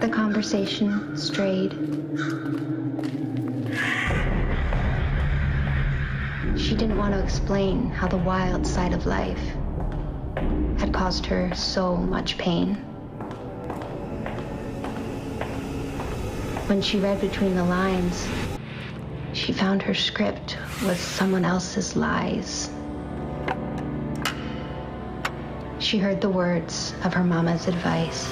The conversation strayed. She didn't want to explain how the wild side of life had caused her so much pain. When she read between the lines, she found her script was someone else's lies. She heard the words of her mama's advice.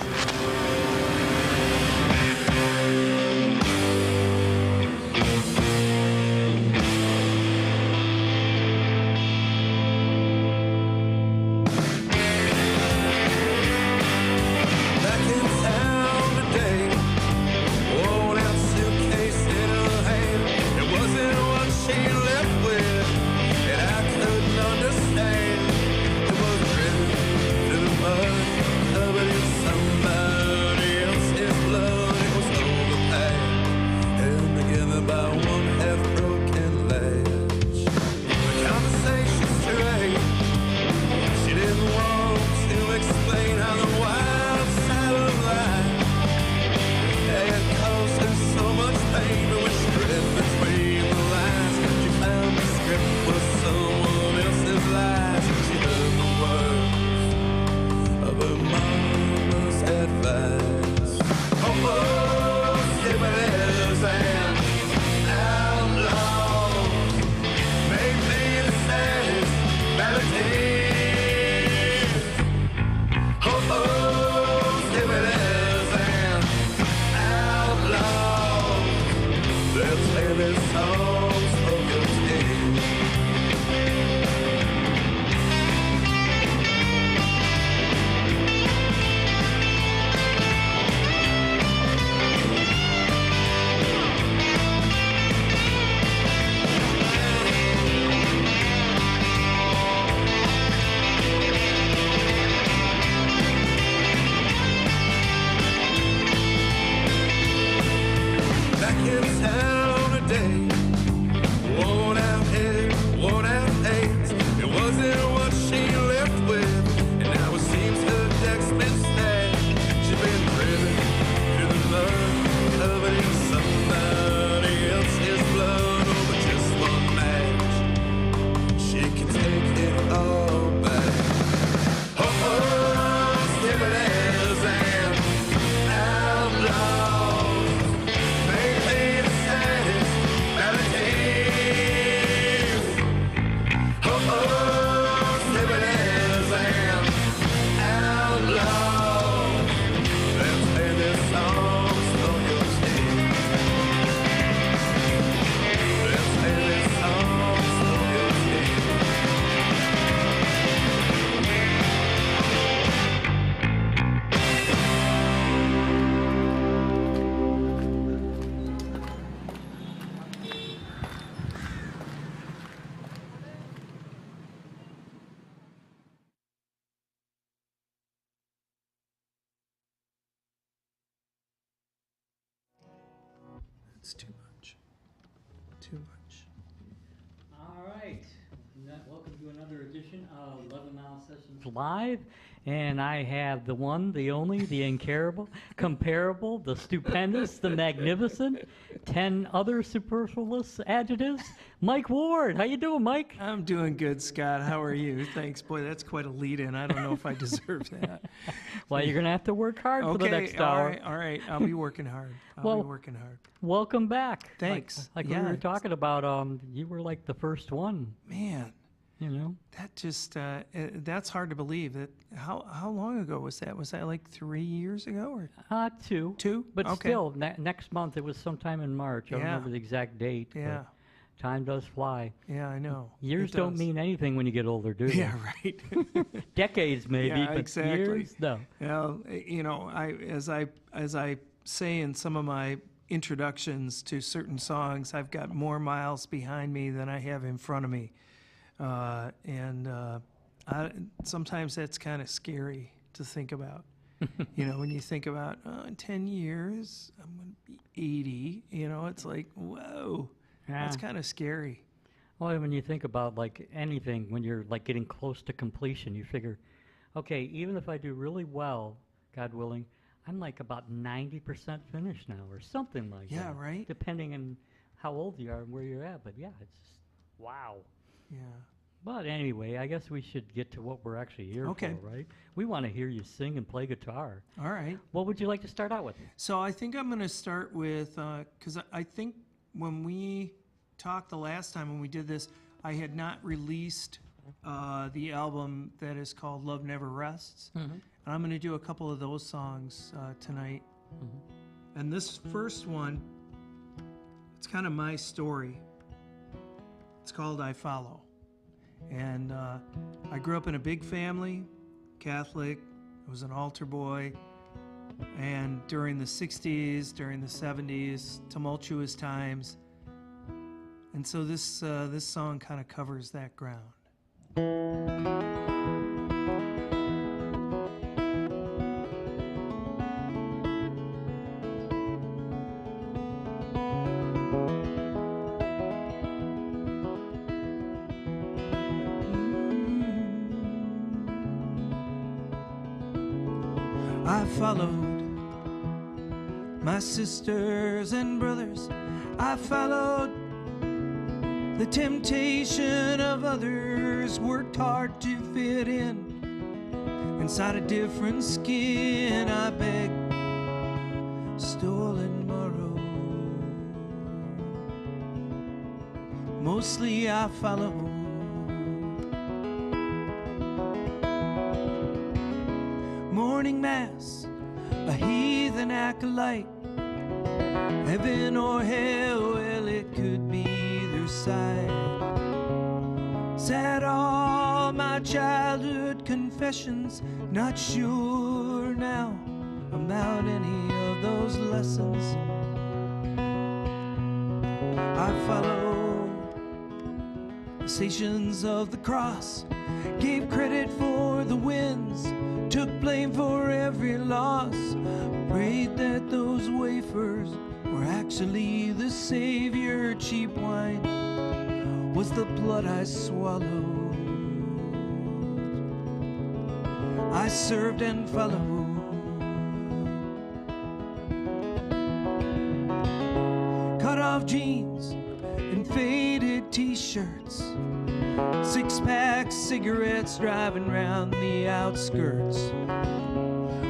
It's too much. Too much. All right. Welcome to another edition of 11 Mile Sessions Live. And I have the one, the only, the incomparable, comparable, the stupendous, the magnificent, 10 other superfluous adjectives. Mike Ward. How you doing, Mike? I'm doing good, Scott. How are you? Thanks. Boy, that's quite a lead-in. I don't know if I deserve that. Well, you're going to have to work hard for the next hour. All right. I'll be working hard. I'll be working hard. Welcome back. Thanks. Like we were talking about, you were like the first one. Man. You know? That just, that's hard to believe. That how long ago was that? Was that like 3 years ago? Or? 2. 2? But okay. still, next month, it was sometime in March. I don't remember the exact date. Yeah. Time does fly. Yeah, I know. Years don't mean anything when you get older, do they? Yeah, right. Decades maybe, yeah, but exactly. years, no. Well, you know, as I say in some of my introductions to certain songs, I've got more miles behind me than I have in front of me. Sometimes that's kind of scary to think about. You know, when you think about, in 10 years, I'm going to be 80, you know, it's like, whoa, that's kind of scary. Well, when you think about like anything, when you're like getting close to completion, you figure, okay, even if I do really well, God willing, I'm like about 90% finished now, or something like that. Yeah, right? Depending on how old you are and where you're at. But yeah, it's just, wow. Yeah. But anyway, I guess we should get to what we're actually here Okay. for, right? We want to hear you sing and play guitar. All right. What would you like to start out with? So I think I'm going to start with, because I think when we talked the last time when we did this, I had not released the album that is called Love Never Rests. And I'm going to do a couple of those songs tonight. And this first one, it's kind of my story. It's called I Follow. And I grew up in a big family, Catholic. I was an altar boy. And during the 60s, during the 70s, tumultuous times. And so this song kind of covers that ground. I followed my sisters and brothers. I followed the temptation of others, worked hard to fit in. Inside a different skin, I begged, stole and borrowed. Mostly I followed. Morning mass, a heathen acolyte. Heaven or hell, well, it could be either side. Said all my childhood confessions, not sure now about any of those lessons. I followed the stations of the cross, gave credit for the wins, took blame for every loss, prayed that those wafers were actually the Savior. Cheap wine was the blood I swallowed. I served and followed. Cut off jeans and faded t-shirts, six-pack cigarettes, driving round the outskirts,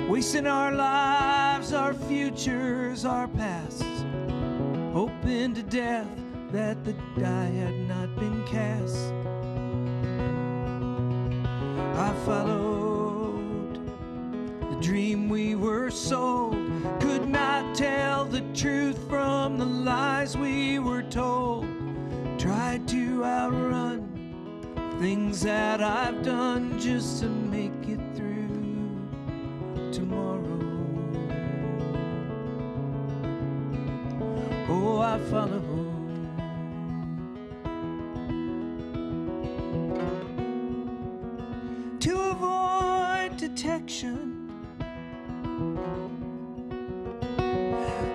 wasting our lives, our futures, our pasts, hoping to death that the die had not been cast. I followed the dream we were sold, could not tell the truth from the lies we were told, tried to outrun things that I've done just to make it through tomorrow. Oh, I follow. To avoid detection,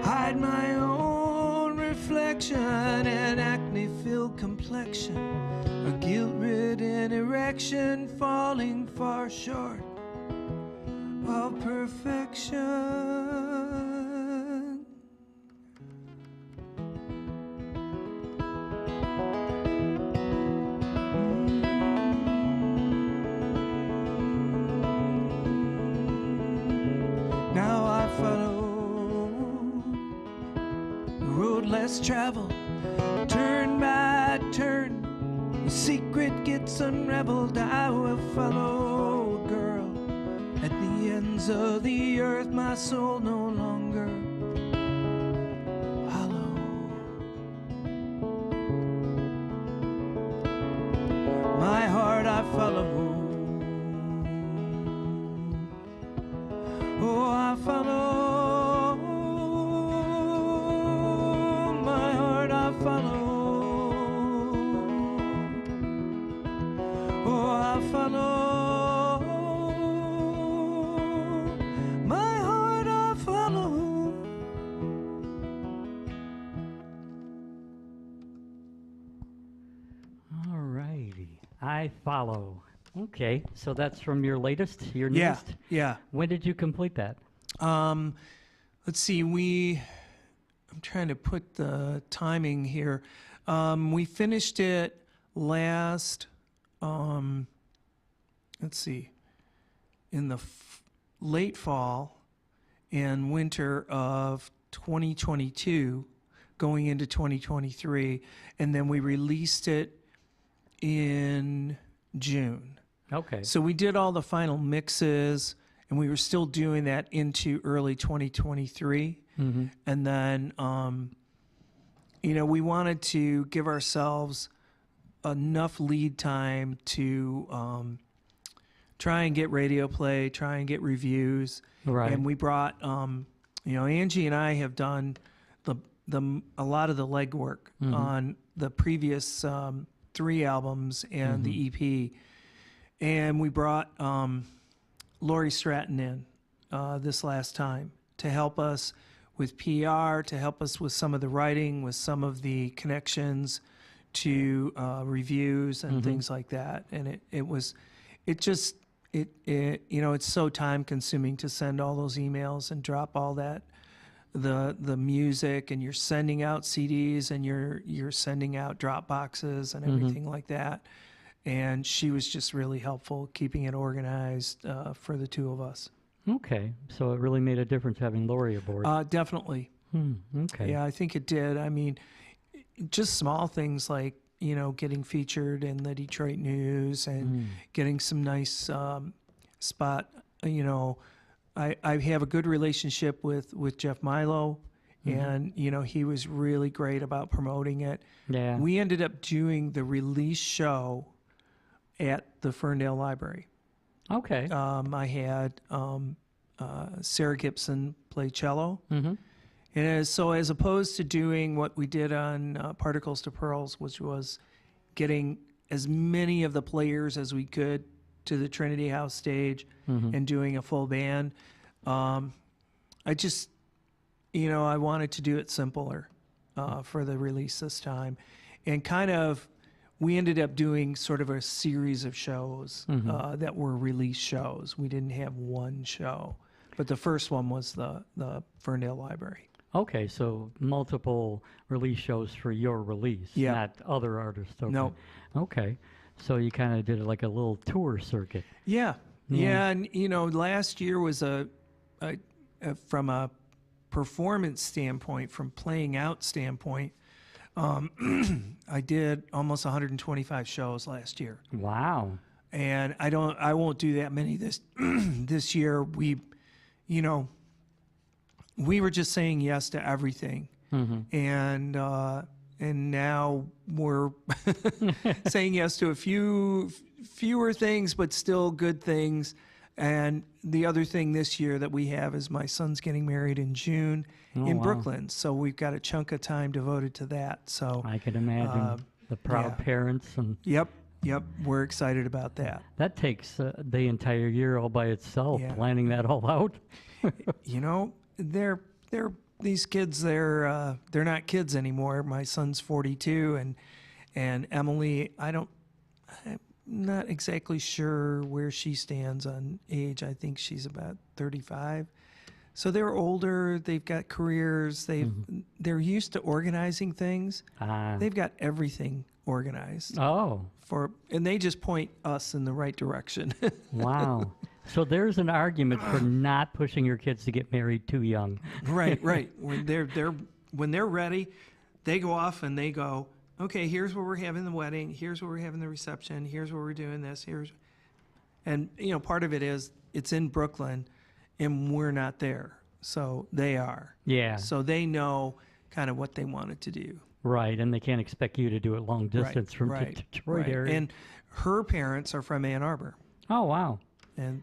hide my own reflection and acne-filled complexion, a guilt-ridden erection falling far short of perfection. Now I follow a road less traveled, turn by turn. The secret gets unraveled. I will follow a girl at the ends of the earth. My soul no longer hollow. My heart I follow. Oh, I follow. My heart I follow. Oh, I follow. My heart I follow. All righty. I follow. Okay, so that's from your latest, your Yeah, newest? yeah. When did you complete that? Let's see. I'm trying to put the timing here. We finished it last. Let's see. In the late fall and winter of 2022, going into 2023, and then we released it in June. Okay. So we did all the final mixes, and we were still doing that into early 2023. Mm-hmm. And then, we wanted to give ourselves enough lead time to try and get radio play, try and get reviews. Right. And we brought, Angie and I have done a lot of the legwork on the previous 3 albums and the EP. And we brought Lori Stratton in this last time to help us with PR, to help us with some of the writing, with some of the connections to reviews and things like that. And it's so time consuming to send all those emails and drop all that, the music, and you're sending out CDs and you're sending out drop boxes and everything like that. And she was just really helpful keeping it organized for the 2 of us. Okay, so it really made a difference having Lori aboard. Definitely. Okay. Yeah, I think it did. I mean, just small things like, getting featured in the Detroit News and getting some nice spot. I have a good relationship with Jeff Milo, and, he was really great about promoting it. Yeah. We ended up doing the release show at the Ferndale Library. Okay. I had Sarah Gibson play cello. Mm-hmm. And so as opposed to doing what we did on Particles to Pearls, which was getting as many of the players as we could to the Trinity House stage and doing a full band, I just, I wanted to do it simpler for the release this time. And kind of, we ended up doing sort of a series of shows that were release shows. We didn't have one show. But the first one was the Ferndale Library. Okay, so multiple release shows for your release, not other artists. Okay. No. Okay, so you kind of did like a little tour circuit. Yeah, and last year was from a performance standpoint, from playing out standpoint, I did almost 125 shows last year. Wow. And I won't do that many this year. We were just saying yes to everything, and now we're saying yes to a fewer things, but still good things. And the other thing this year that we have is my son's getting married in June in Brooklyn, so we've got a chunk of time devoted to that. So I can imagine the proud parents and. Yep, we're excited about that. That takes the entire year all by itself, planning that all out. These kids, they're not kids anymore. My son's 42, and Emily, I'm not exactly sure where she stands on age. I think she's about 35. So they're older. They've got careers. They're used to organizing things. They've got everything organized. Oh. And they just point us in the right direction. Wow. So there's an argument for not pushing your kids to get married too young. Right. When they're ready, they go off and they go, okay, here's where we're having the wedding, here's where we're having the reception, here's where we're doing this, and part of it is it's in Brooklyn and we're not there. So they are. Yeah. So they know kind of what they wanted to do. Right, and they can't expect you to do it long distance from the Detroit area. And her parents are from Ann Arbor. Oh, wow.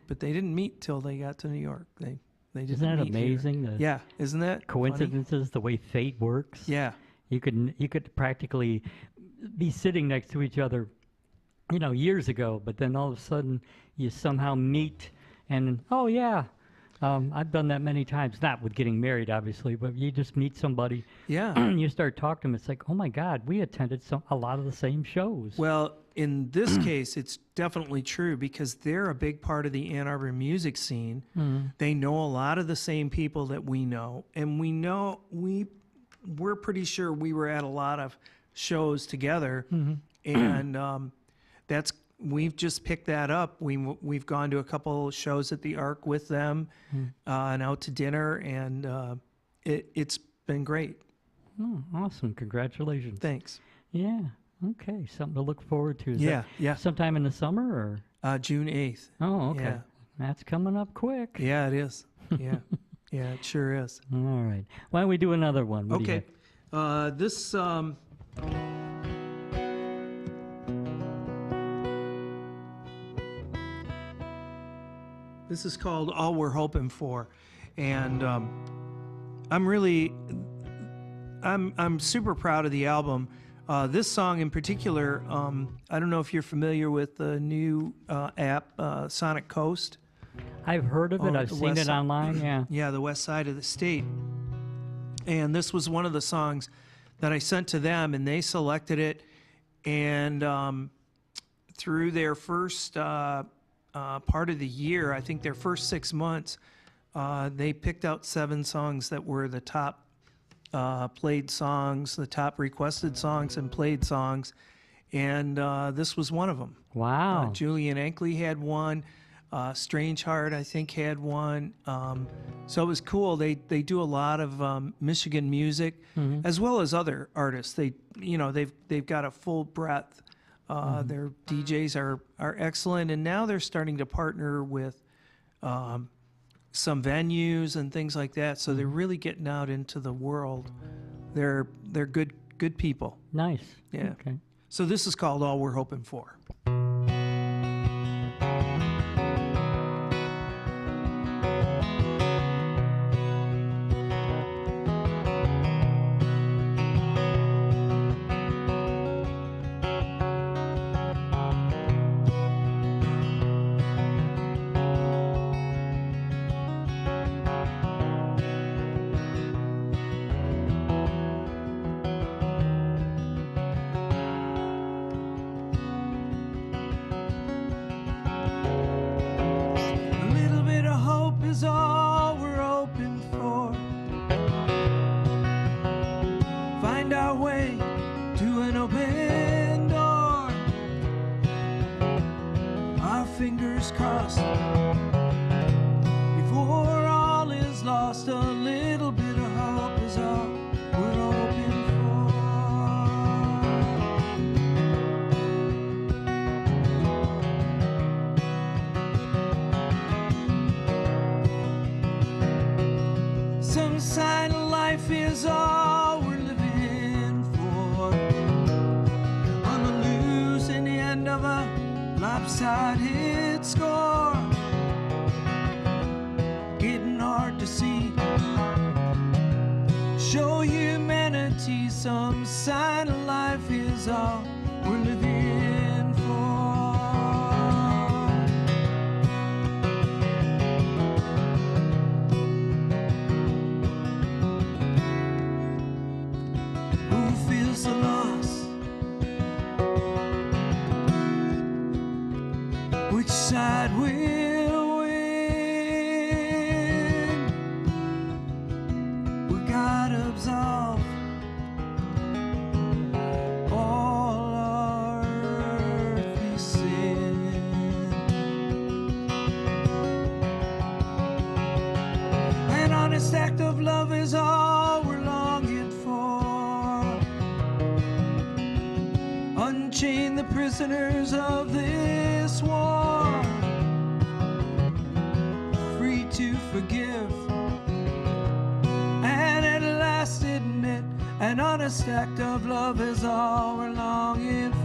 But they didn't meet till they got to New York. They didn't Isn't that meet amazing? Here. Isn't that coincidences? funny? The way fate works. Yeah, you could practically be sitting next to each other, years ago, but then all of a sudden you somehow meet, and I've done that many times. Not with getting married, obviously, but you just meet somebody. Yeah, and you start talking to them. It's like, oh my God, we attended a lot of the same shows. Well, in this case, it's definitely true because they're a big part of the Ann Arbor music scene. They know a lot of the same people that we know, and we're pretty sure we were at a lot of shows together, and we've just picked that up. We've gone to a couple shows at the Arc with them, and out to dinner, and it's been great. Oh, awesome! Congratulations. Thanks. Yeah. Okay. Something to look forward to. Is Yeah, that yeah. sometime in the summer or? June 8th. Oh, okay. Yeah. That's coming up quick. Yeah, it is. Yeah. Yeah, it sure is. All right. Why don't we do another one? What do you Okay. have? This is called All We're Hoping For. And I'm super proud of the album. This song in particular, I don't know if you're familiar with the new app, Sonic Coast. I've heard of it. I've the seen west it side. online. Yeah. Yeah, the west side of the state. And this was one of the songs that I sent to them, and they selected it. And through their first part of the year, I think their first 6 months, they picked out 7 songs that were the top played songs, the top requested songs and played songs. And this was one of them. Wow. Julian Ankley had one. Strange Heart, I think, had one. So it was cool. They do a lot of Michigan music, as well as other artists. They've got a full breadth. Their DJs are excellent, and now they're starting to partner with some venues and things like that. So they're really getting out into the world. They're good people. Nice. Yeah. Okay. So this is called All We're Hoping For. Lopsided score, getting hard to see. Show humanity some sign of life is all we're living for. Who feels the loss? Which side will win? We gotta absolve all our earthly sin. An honest act of love is all we're longing for. Unchain the prisoners of this war. Free to forgive and at last admit an honest act of love is all we're longing for.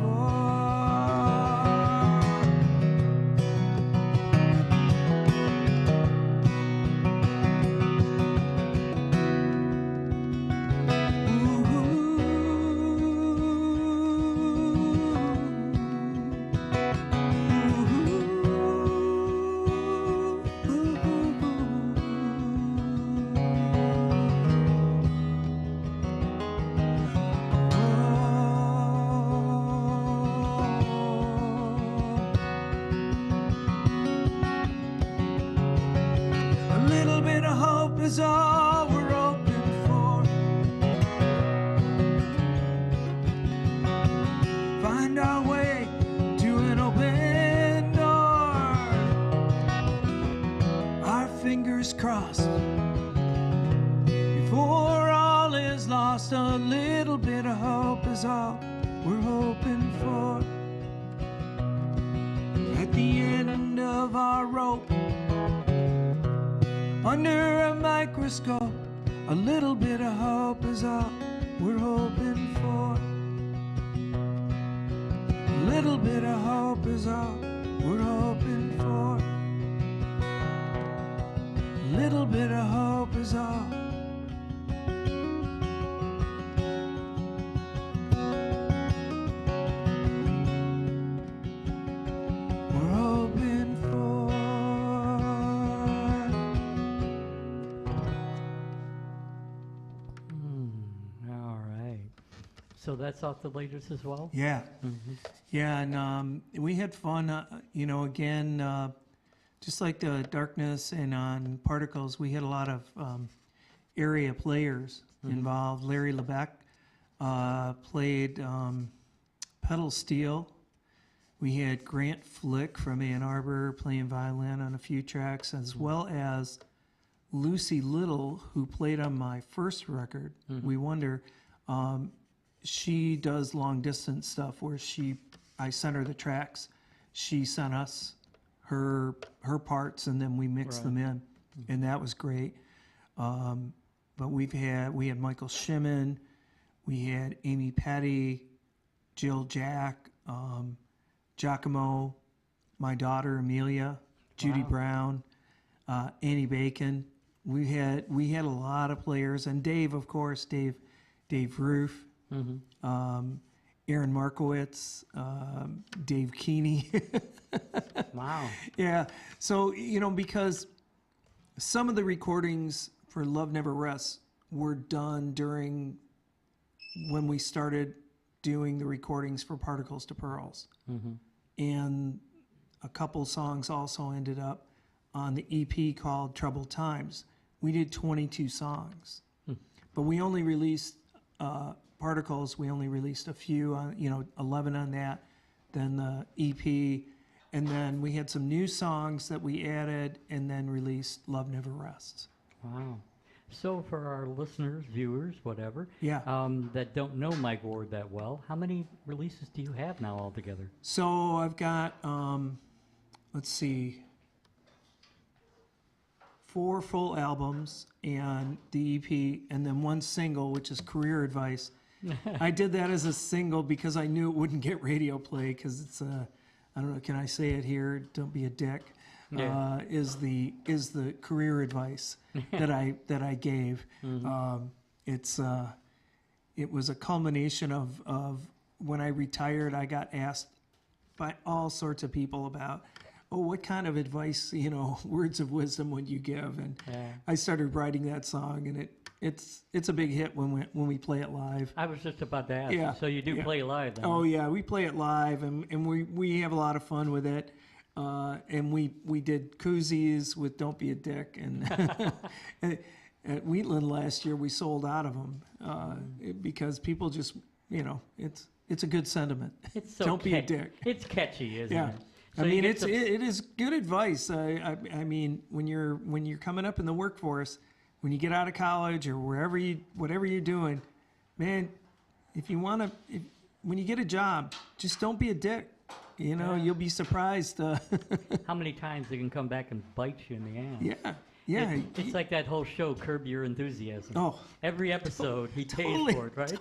is all we're hoping for. Find our way to an open door. Our fingers crossed. Before all is lost, a little bit of hope is all we're hoping for. At the end of our rope, under a microscope, a little bit of hope is all we're hoping for. A little bit of hope is all we're hoping for. A little bit of hope is all. We're hoping for. All right. So that's off the latest as well? Yeah. Yeah, and we had fun, again, just like the Darkness and on Particles, we had a lot of area players involved. Larry Lebec played pedal steel. We had Grant Flick from Ann Arbor playing violin on a few tracks, as well as Lucy Little, who played on my first record, We Wonder. She does long distance stuff where I sent her the tracks. She sent us her parts, and then we mixed them in, and that was great. But we had Michael Shimon, we had Amy Petty, Jill Jack, Giacomo, my daughter Amelia, Judy Brown, Annie Bacon. We had a lot of players, and Dave, of course, Dave Roof, Aaron Markowitz, Dave Keeney. Wow. Yeah. So, because some of the recordings for Love Never Rests were done during when we started doing the recordings for Particles to Pearls. And a couple songs also ended up on the EP called Troubled Times. We did 22 songs, but we only released Particles. We only released a few, 11 on that, then the EP, and then we had some new songs that we added, and then released Love Never Rests. Wow. So for our listeners, viewers, whatever, Yeah. that don't know Mike Ward that well, how many releases do you have now altogether? So I've got, let's see, 4 full albums and the EP, and then 1 single, which is Career Advice. I did that as a single because I knew it wouldn't get radio play because it's I don't know, can I say it here? Don't be a dick. Yeah. Is the career advice that I gave. It was a culmination of when I retired, I got asked by all sorts of people about, what kind of advice, words of wisdom would you give? And I started writing that song, and it's a big hit when we play it live. I was just about to ask. Yeah. So you do play live then? Oh yeah, we play it live, and we have a lot of fun with it. And we did koozies with "Don't Be a Dick," and at Wheatland last year we sold out of them because people just, it's a good sentiment. It's so Don't be a dick. It's catchy, isn't Yeah. it? So I you mean, get it is good advice. I mean, when you're coming up in the workforce, when you get out of college or whatever you're doing, man, when you get a job, just don't be a dick. You'll be surprised. how many times they can come back and bite you in the ass. Yeah. It's like that whole show, Curb Your Enthusiasm. Oh. Every episode, he pays Totally, for it, right?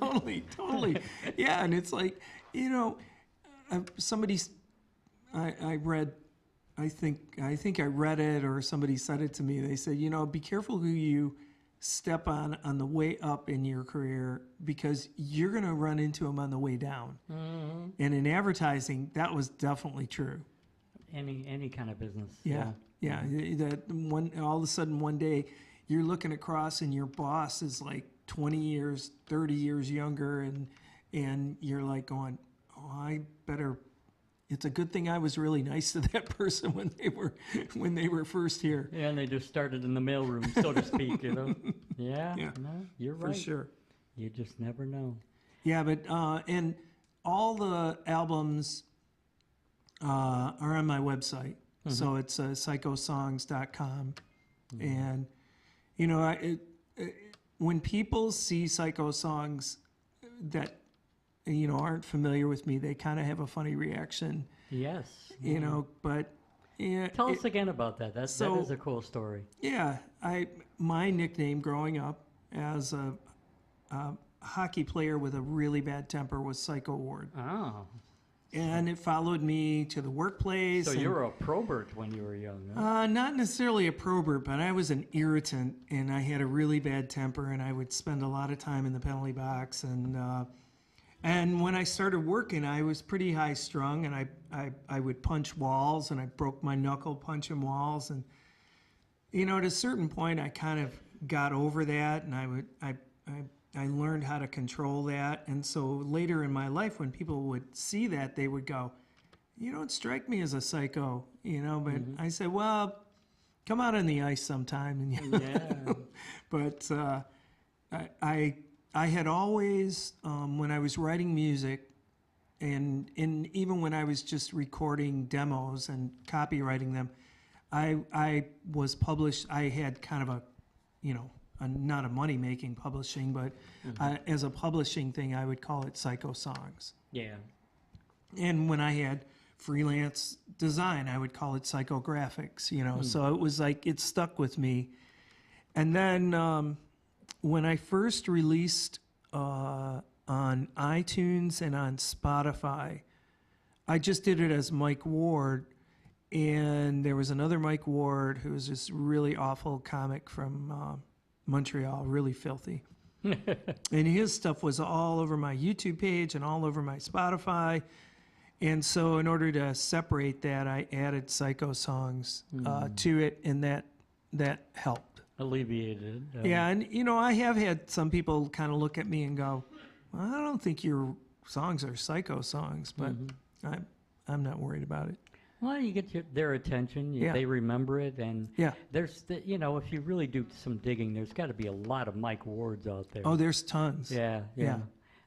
Totally. Yeah, and it's like, somebody's. I read, I think I read it, or somebody said it to me. They said, be careful who you step on the way up in your career, because you're going to run into them on the way down. Mm-hmm. And in advertising, that was definitely true. Any kind of business. Yeah. That all of a sudden one day you're looking across and your boss is like 20 years, 30 years younger, and you're like going, I better it's a good thing I was really nice to that person when they were first here. Yeah, and they just started in the mailroom, so to speak, you know? Yeah, Yeah, no, you're for right. sure. You just never know. Yeah, but and all the albums are on my website. So it's psychosongs.com. And, you know, when people see Psycho Songs that, you know, aren't familiar with me, they kind of have a funny reaction, Yes. you know, but yeah. Tell us again about that. That is a cool story. Yeah, my nickname growing up as a hockey player with a really bad temper was Psycho Ward. Oh. And it followed me to the workplace. So you were a probert when you were young, huh? Not necessarily a probert, but I was an irritant, and I had a really bad temper, and I would spend a lot of time in the penalty box. And when I started working, I was pretty high strung, and I would punch walls, and I broke my knuckle punching walls. And, you know, at a certain point, I kind of got over that, and I learned how to control that. And so later in my life, when people would see that, they would go, "You don't strike me as a psycho," you know. But I said, "Well, come out on the ice sometime." And Yeah. But I had always, when I was writing music, and even when I was just recording demos and copywriting them, I was published. I had kind of a, you know, not a money-making publishing, but as a publishing thing, I would call it Psycho Songs. Yeah. And when I had freelance design, I would call it Psychographics, you know. So it was like, it stuck with me. And then when I first released on iTunes and on Spotify, I just did it as Mike Ward. And there was another Mike Ward who was this really awful comic from Montreal, really filthy. And his stuff was all over my YouTube page and all over my Spotify. And so in order to separate that, I added Psycho Songs to it, and that helped. Alleviated. Yeah, and you know, I have had some people kind of look at me and go, "Well, I don't think your songs are Psycho Songs," but I'm not worried about it. Well, you get their attention. Yeah. They remember it, and Yeah. there's, you know, if you really do some digging, there's got to be a lot of Mike Wards out there. Oh, there's tons. Yeah, Yeah.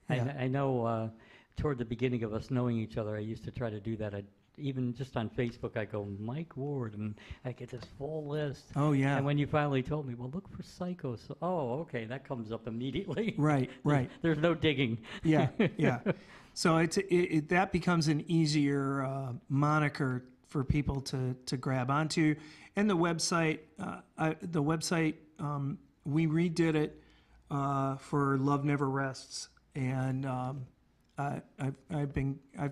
Yeah. I know. Toward the beginning of us knowing each other, I used to try to do that. Even just on Facebook, I go Mike Ward, and I get this full list. Oh, yeah. And when you finally told me, well, look for Psycho. So, oh, okay, that comes up immediately. Right, right. There's no digging. Yeah, yeah. So that becomes an easier moniker for people to grab onto. And the website, we redid it for Love Never Rests, and I've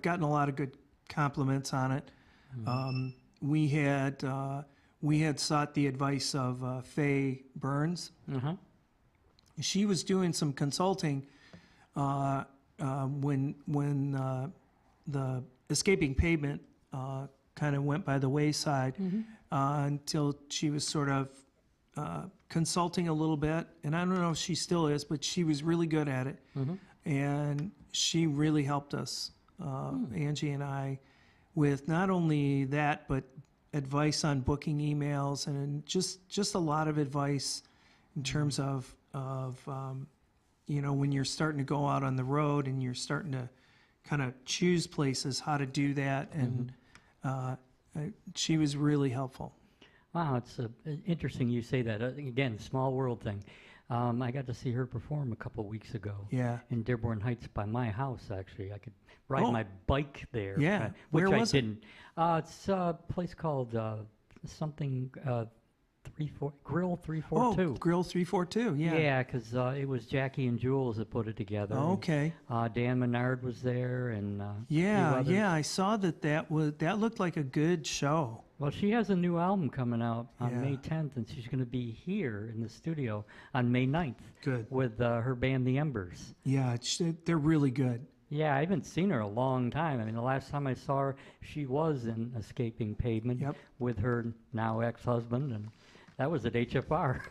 gotten a lot of good compliments on it. We had sought the advice of Faye Burns. She was doing some consulting when the Escaping Pavement kind of went by the wayside until she was sort of consulting a little bit. And I don't know if she still is, but she was really good at it. And she really helped us, Angie and I, with not only that, but advice on booking emails and just a lot of advice in terms of you know, when you're starting to go out on the road and you're starting to kind of choose places, how to do that. And she was really helpful. Wow, it's interesting you say that. Again, small world thing. I got to see her perform a couple of weeks ago. Yeah. In Dearborn Heights by my house, actually. I could ride my bike there. Yeah. Which Where I was it? didn't. It's a place called something Grill 342. Oh, Grill 342, yeah. Yeah, because it was Jackie and Jules that put it together. Oh, okay. Dan Menard was there, and yeah, I saw that looked like a good show. Well, she has a new album coming out on Yeah. May 10th, and she's going to be here in the studio on May 9th. Good. With her band, The Embers. Yeah, they're really good. Yeah, I haven't seen her a long time. I mean, the last time I saw her, she was in Escaping Pavement with her now ex-husband, and that was at HFR.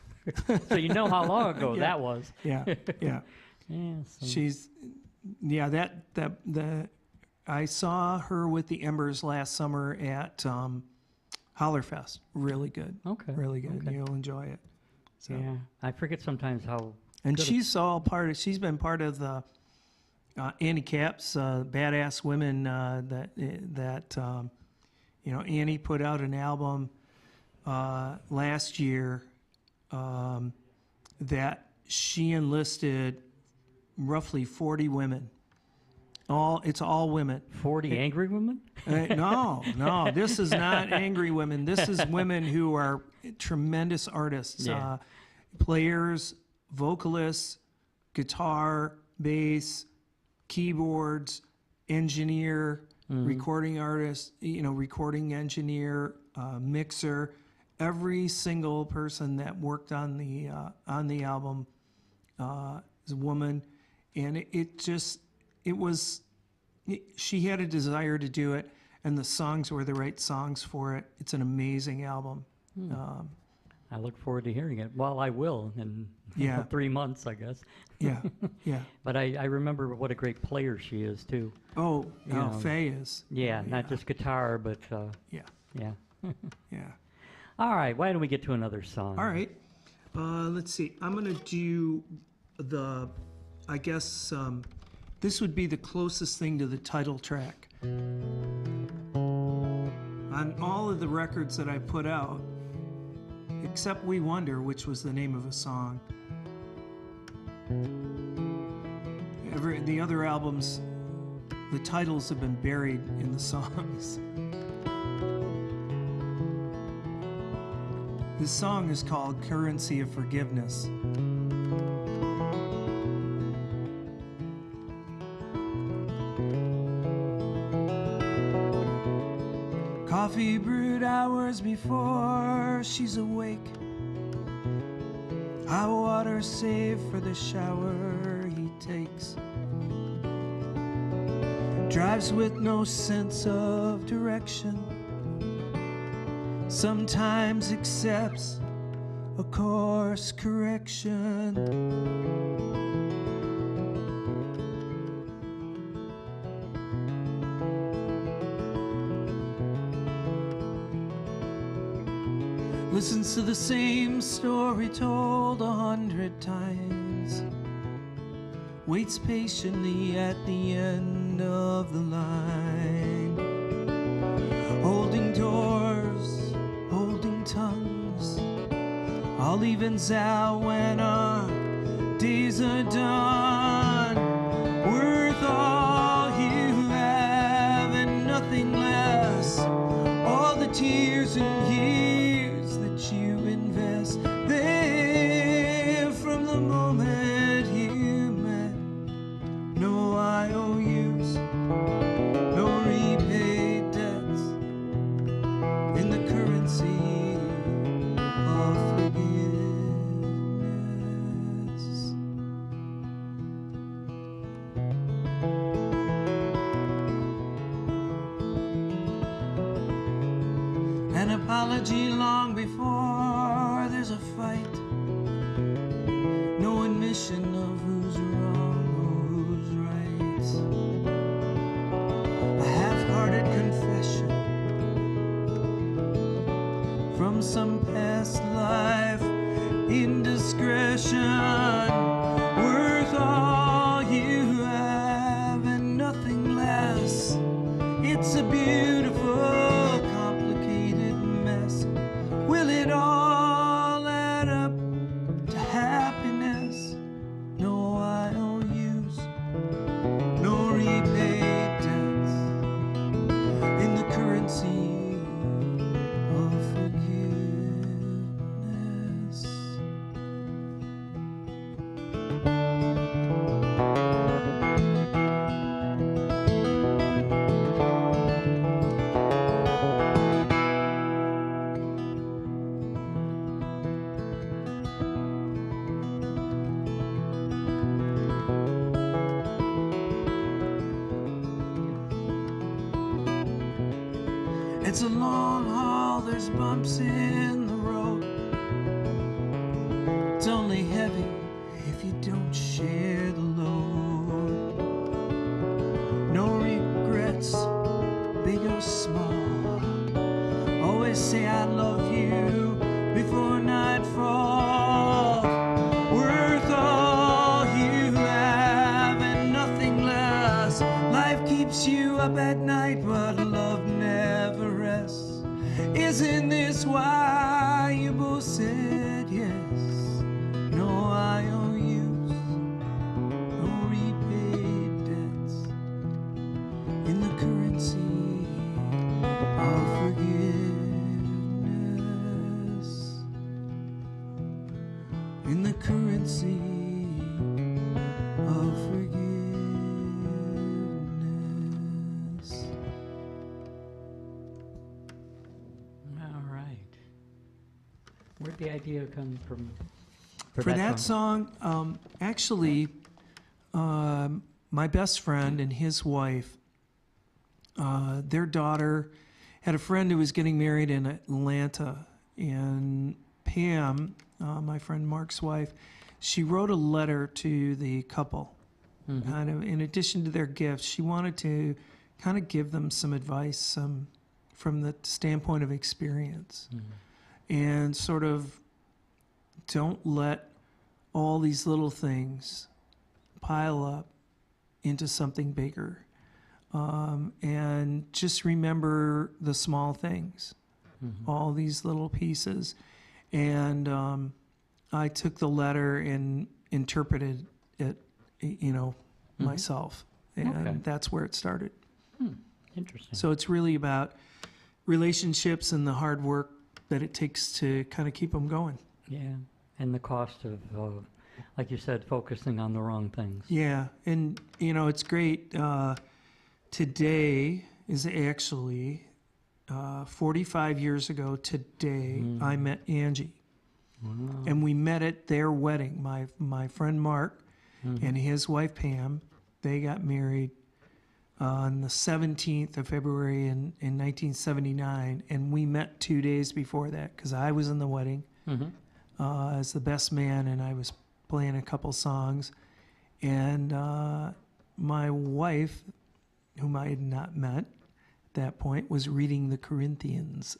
So you know how long ago that was. Yeah, yeah. Yeah. So. She's, yeah, the I saw her with the Embers last summer at Hollerfest. Really good. Okay. Really good. Okay. You'll enjoy it. So. Yeah, I forget sometimes how. And good she's been part of the Annie Cap's Badass Women that Annie put out an album last year that she enlisted roughly 40 women. It's all women. 40 angry women? No, this is not angry women. This is women who are tremendous artists, players, vocalists, guitar, bass, keyboards, engineer, recording artist, recording engineer, mixer. Every single person that worked on the album is a woman, and she had a desire to do it, and the songs were the right songs for it. It's an amazing album. I look forward to hearing it. Well, I will in 3 months, I guess. Yeah. But I remember what a great player she is, too. Faye is. Yeah, not just guitar, but... Yeah. Yeah. All right, why don't we get to another song? All right. Let's see. I'm going to do I guess this would be the closest thing to the title track. On all of the records that I put out, except We Wonder, which was the name of a song. The other albums, the titles have been buried in the songs. This song is called Currency of Forgiveness. Coffee brewed hours before she's awake. Hot water saved for the shower he takes. Drives with no sense of direction. Sometimes accepts a course correction. Listens to the same story told 100 times. Waits patiently at the end of the line. Holding doors, holding tongues. All evens out when our days are done. Worth all you have and nothing less. All the tears and years that you invest there from the moment you met. No IOUs, no repaid debts in the currency of forgiveness. An apology long before there's a fight. No admission of who's wrong or who's right. A half-hearted confession from some past life indiscretion. Worth all you have and nothing less. It's a beautiful, complicated mess. Will it all add up to happiness? No IOUs, no repaid debts in the currency of forgiveness. It's a long haul, there's bumps in the road. It's only heavy if you don't share the load. No regrets Isn't this why you both said yes? No IOUs, no repaid debts, in the currency of forgiveness. In the currency of forgiveness. All right. Where'd the idea come from? For that song, actually, my best friend and his wife, their daughter had a friend who was getting married in Atlanta, and Pam, my friend Mark's wife, she wrote a letter to the couple. Kind of, in addition to their gifts, she wanted to kind of give them some advice from the standpoint of experience, and sort of don't let all these little things pile up into something bigger. And just remember the small things, all these little pieces. And I took the letter and interpreted it, myself. And that's where it started. Interesting. So it's really about relationships and the hard work that it takes to kind of keep them going. Yeah, and the cost of, like you said, focusing on the wrong things. Yeah, and it's great. Today is actually 45 years ago today. I met Angie, and we met at their wedding. My friend Mark and his wife Pam, they got married on the 17th of February in 1979, and we met 2 days before that because I was in the wedding as the best man, and I was playing a couple songs, and my wife, whom I had not met at that point, was reading the Corinthians.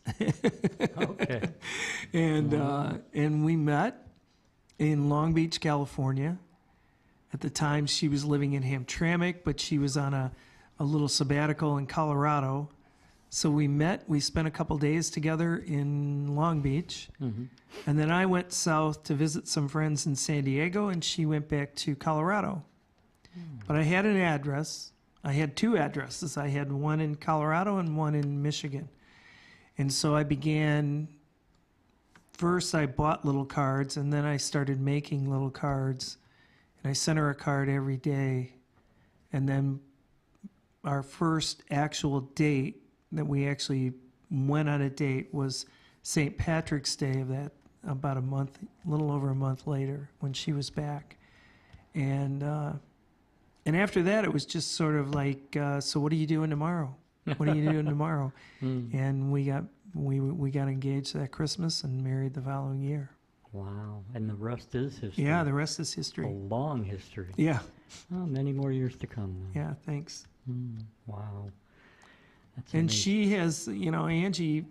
Okay. And we met in Long Beach, California. At the time, she was living in Hamtramck, but she was on a little sabbatical in Colorado. So we met. We spent a couple days together in Long Beach. And then I went south to visit some friends in San Diego, and she went back to Colorado. But I had an address. I had two addresses. I had one in Colorado and one in Michigan. And so I began, first I bought little cards, and then I started making little cards. And I sent her a card every day. And then our first actual date that we actually went on a date was St. Patrick's Day of that, about a little over a month later, when she was back. And after that, it was just sort of like, so what are you doing tomorrow? What are you doing tomorrow? And we got engaged that Christmas and married the following year. Wow. And the rest is history. Yeah, the rest is history. A long history. Yeah. Oh, many more years to come. Then. Yeah, thanks. Wow. That's and amazing. she has, Angie,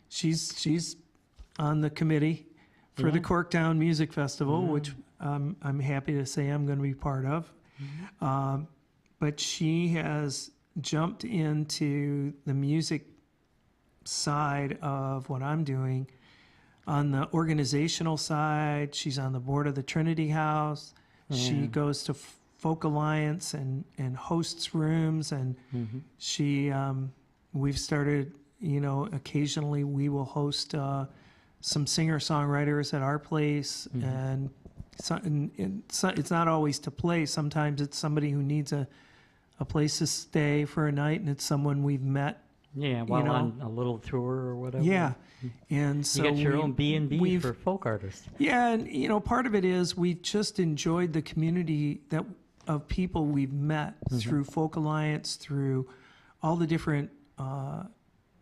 she's on the committee for the Corktown Music Festival, which I'm happy to say I'm going to be part of. But she has jumped into the music side of what I'm doing. On the organizational side, she's on the board of the Trinity House. She goes to Folk Alliance and hosts rooms, and we've started, occasionally we will host some singer-songwriters at our place, and it's not always to play. Sometimes it's somebody who needs a place to stay for a night, and it's someone we've met. Yeah, while on a little tour or whatever. Yeah, and so you got your own B&B for folk artists. Yeah, and part of it is we've just enjoyed the community of people we've met through Folk Alliance, through all the different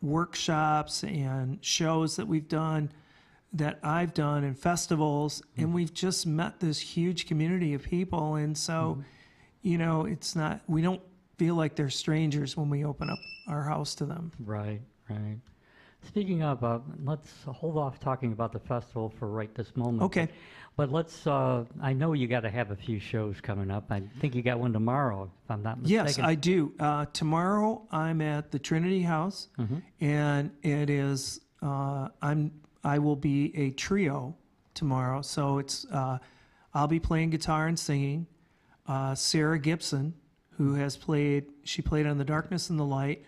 workshops and shows that we've done, that I've done, and festivals, and we've just met this huge community of people, and so it's not, we don't feel like they're strangers when we open up our house to them. Right. Speaking of, let's hold off talking about the festival for right this moment. Okay. But let's, I know you got to have a few shows coming up. I think you got one tomorrow, if I'm not mistaken. Yes, I do. Tomorrow I'm at the Trinity House, and it is, I will be a trio tomorrow. So it's, I'll be playing guitar and singing. Sarah Gibson, who has she played on The Darkness and the Light,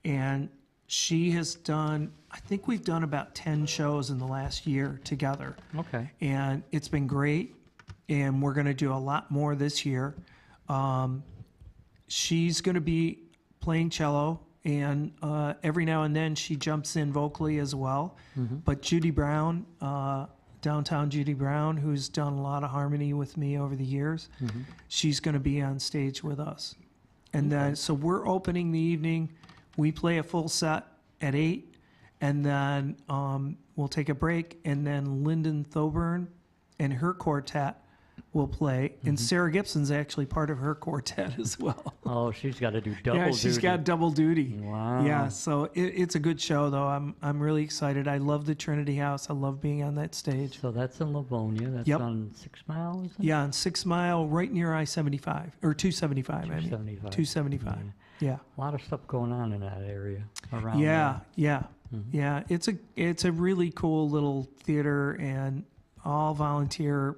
and she has done, I think we've done about 10 shows in the last year together. Okay. And it's been great, and we're going to do a lot more this year. She's going to be playing cello, and every now and then she jumps in vocally as well. But Judy Brown, downtown Judy Brown, who's done a lot of harmony with me over the years, she's going to be on stage with us. And then, so we're opening the evening. We play a full set at 8, and then we'll take a break, and then Lyndon Thoburn and her quartet will play. And Sarah Gibson's actually part of her quartet as well. Oh, she's got to do double duty. Yeah, she's got double duty. Wow. Yeah, so it's a good show, though. I'm really excited. I love the Trinity House. I love being on that stage. So that's in Livonia. That's Yep. on 6 Mile, is it? Yeah, on 6 Mile, right near I-75, or 275, I mean. 275. 275, yeah. A lot of stuff going on in that area around Yeah, yeah, Mm-hmm. yeah. It's a really cool little theater and all volunteer,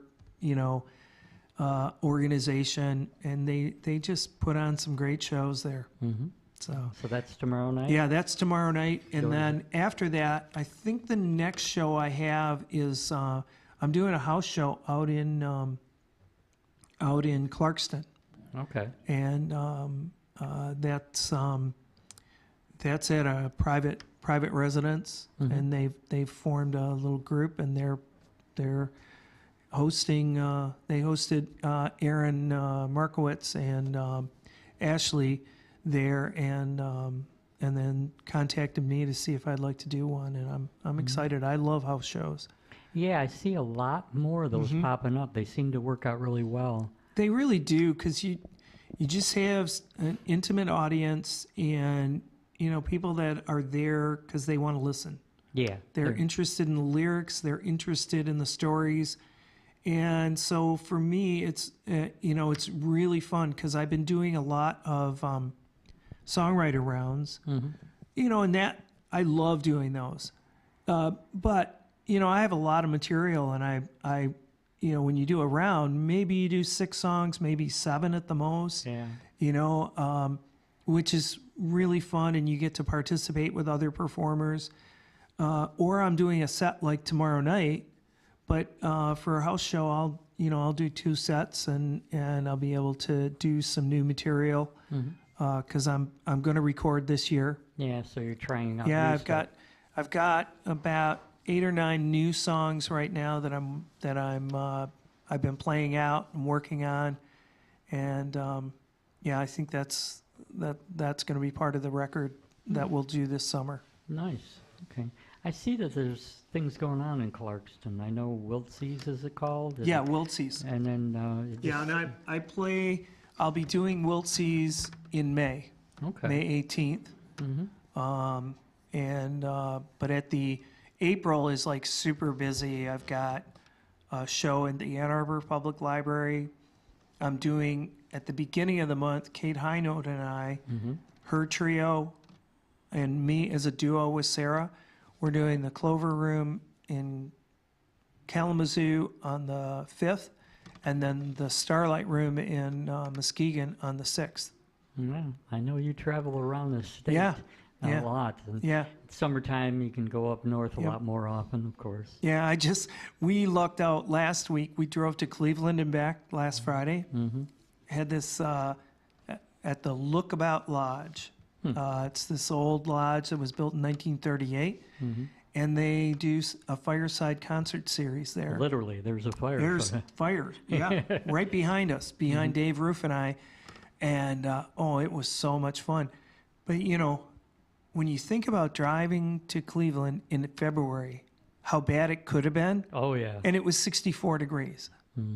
organization, and they just put on some great shows there. So that's tomorrow night? yeah, that's tomorrow night, and Sure. then after that, I think the next show I have is I'm doing a house show out in Clarkston. Okay. And that's at a private residence, and they've formed a little group, and they're hosting. They hosted Aaron Markowitz and Ashley there, and then contacted me to see if I'd like to do one, and I'm excited. I love house shows. Yeah, I see a lot more of those popping up. They seem to work out really well. They really do, because you just have an intimate audience, and people that are there because they want to listen. Yeah. They're interested in the lyrics. They're interested in the stories. And so for me, it's it's really fun, because I've been doing a lot of songwriter rounds, and that I love doing those. But I have a lot of material, and I when you do a round, maybe you do 6 songs, maybe 7 at the most. Yeah. Which is really fun, and you get to participate with other performers. Or I'm doing a set like tomorrow night, but for a house show, I'll do 2 sets, and I'll be able to do some new material, because I'm going to record this year. Yeah, so you're trying out. Yeah, new I've stuff. got about 8 or 9 new songs right now that I've been playing out and working on, and I think that's going to be part of the record that we'll do this summer. Nice. Okay. I see that there's things going on in Clarkston. I know Wiltse's, is it called? Yeah, Wiltse's. And then Yeah, and I'll be doing Wiltse's in May. Okay. May 18th. But at the April is like super busy. I've got a show in the Ann Arbor Public Library. I'm doing, at the beginning of the month, Kate Hinote and I, her trio, and me as a duo with Sarah, we're doing the Clover Room in Kalamazoo on the 5th, and then the Starlight Room in Muskegon on the 6th. Yeah, I know you travel around the state Yeah, a yeah, lot. And yeah. Summertime, you can go up north a Yep. lot more often, of course. Yeah, we lucked out last week. We drove to Cleveland and back last Friday. Had this at the Lookabout Lodge. It's this old lodge that was built in 1938, and they do a fireside concert series there. Literally, there's a fire. There's fire, yeah, right behind us, behind Dave Roof and I, and it was so much fun. But when you think about driving to Cleveland in February, how bad it could have been. Oh yeah. And it was 64 degrees.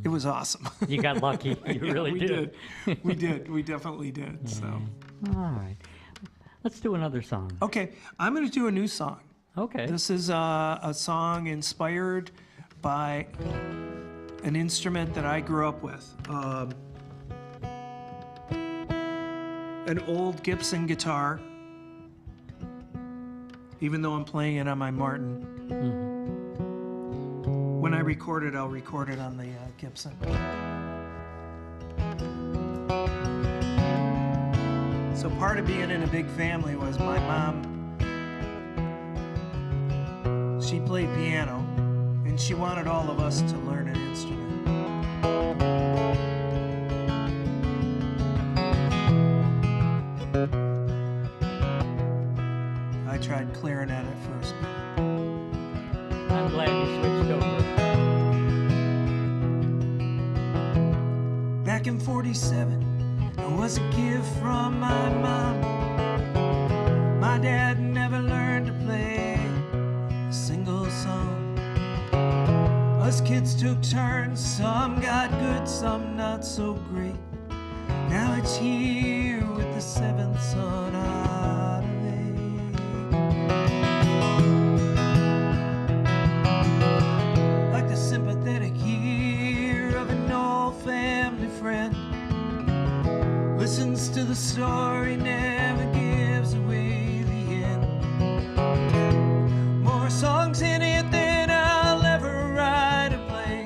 It was awesome. You got lucky. You really we did. We did. We definitely did. So. All right. Let's do another song. Okay, I'm going to do a new song. Okay. This is a song inspired by an instrument that I grew up with. An old Gibson guitar, even though I'm playing it on my Martin. When I record it, I'll record it on the Gibson. So part of being in a big family was my mom, she played piano, and she wanted all of us to learn an instrument. I tried clarinet at first. I'm glad you switched over. Back in 47, it was a gift from my mom. My dad never learned to play a single song. Us kids took turns, some got good, some not so great. Now it's here with the seventh son out of eight. Like the sympathetic ear of an old family friend, listens to the story, never gives away the end. More songs in it than I'll ever write or play.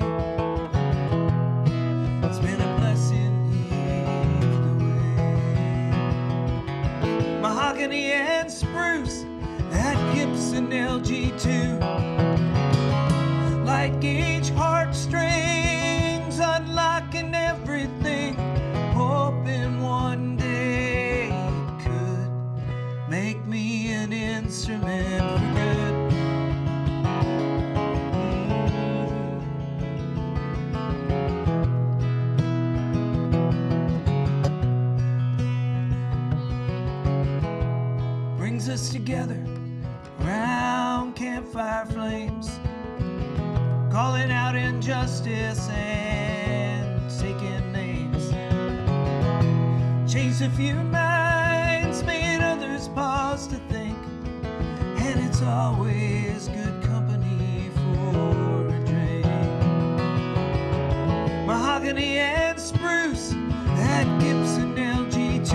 It's been a blessing either way. Mahogany and spruce, that Gibson LG2, light gauge heartstrings, unlocking everything, hoping one day it could make me an instrument for good. Brings us together round campfire flames, calling out injustice and taking names. Changed a few minds, made others pause to think, and it's always good company for a drink. Mahogany and spruce, that Gibson LG2,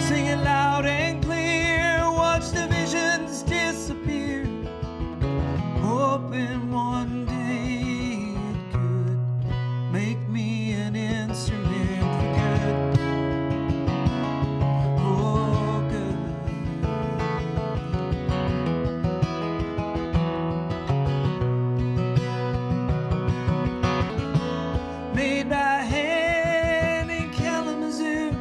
singing loud and clear, watch the visions disappear, hoping one day it could make me an instrument for good. For good. Made by hand in Kalamazoo,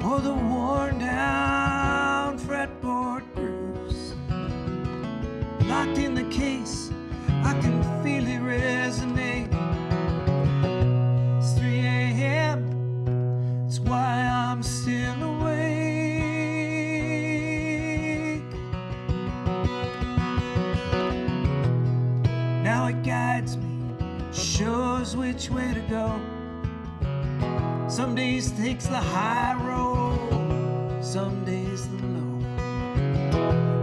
or the worn down fretboard grooves. Locked in the case, I can feel it resonate. It's 3 a.m., it's why I'm still awake. Now it guides me, shows which way to go. Some days takes the high road, some days the low.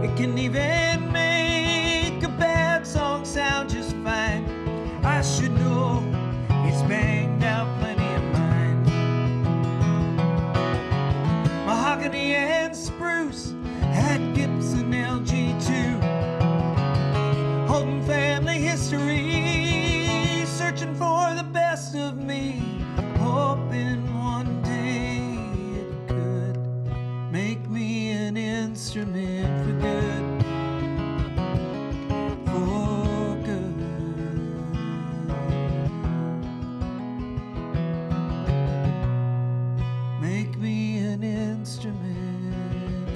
It can even make a bad song sound just fine. I should know it's banged out plenty of mine. Mahogany and spruce, at Gibson LG2, holding family history, searching for the best of me, hoping one day it could make me an instrument for good. For good. Make me an instrument for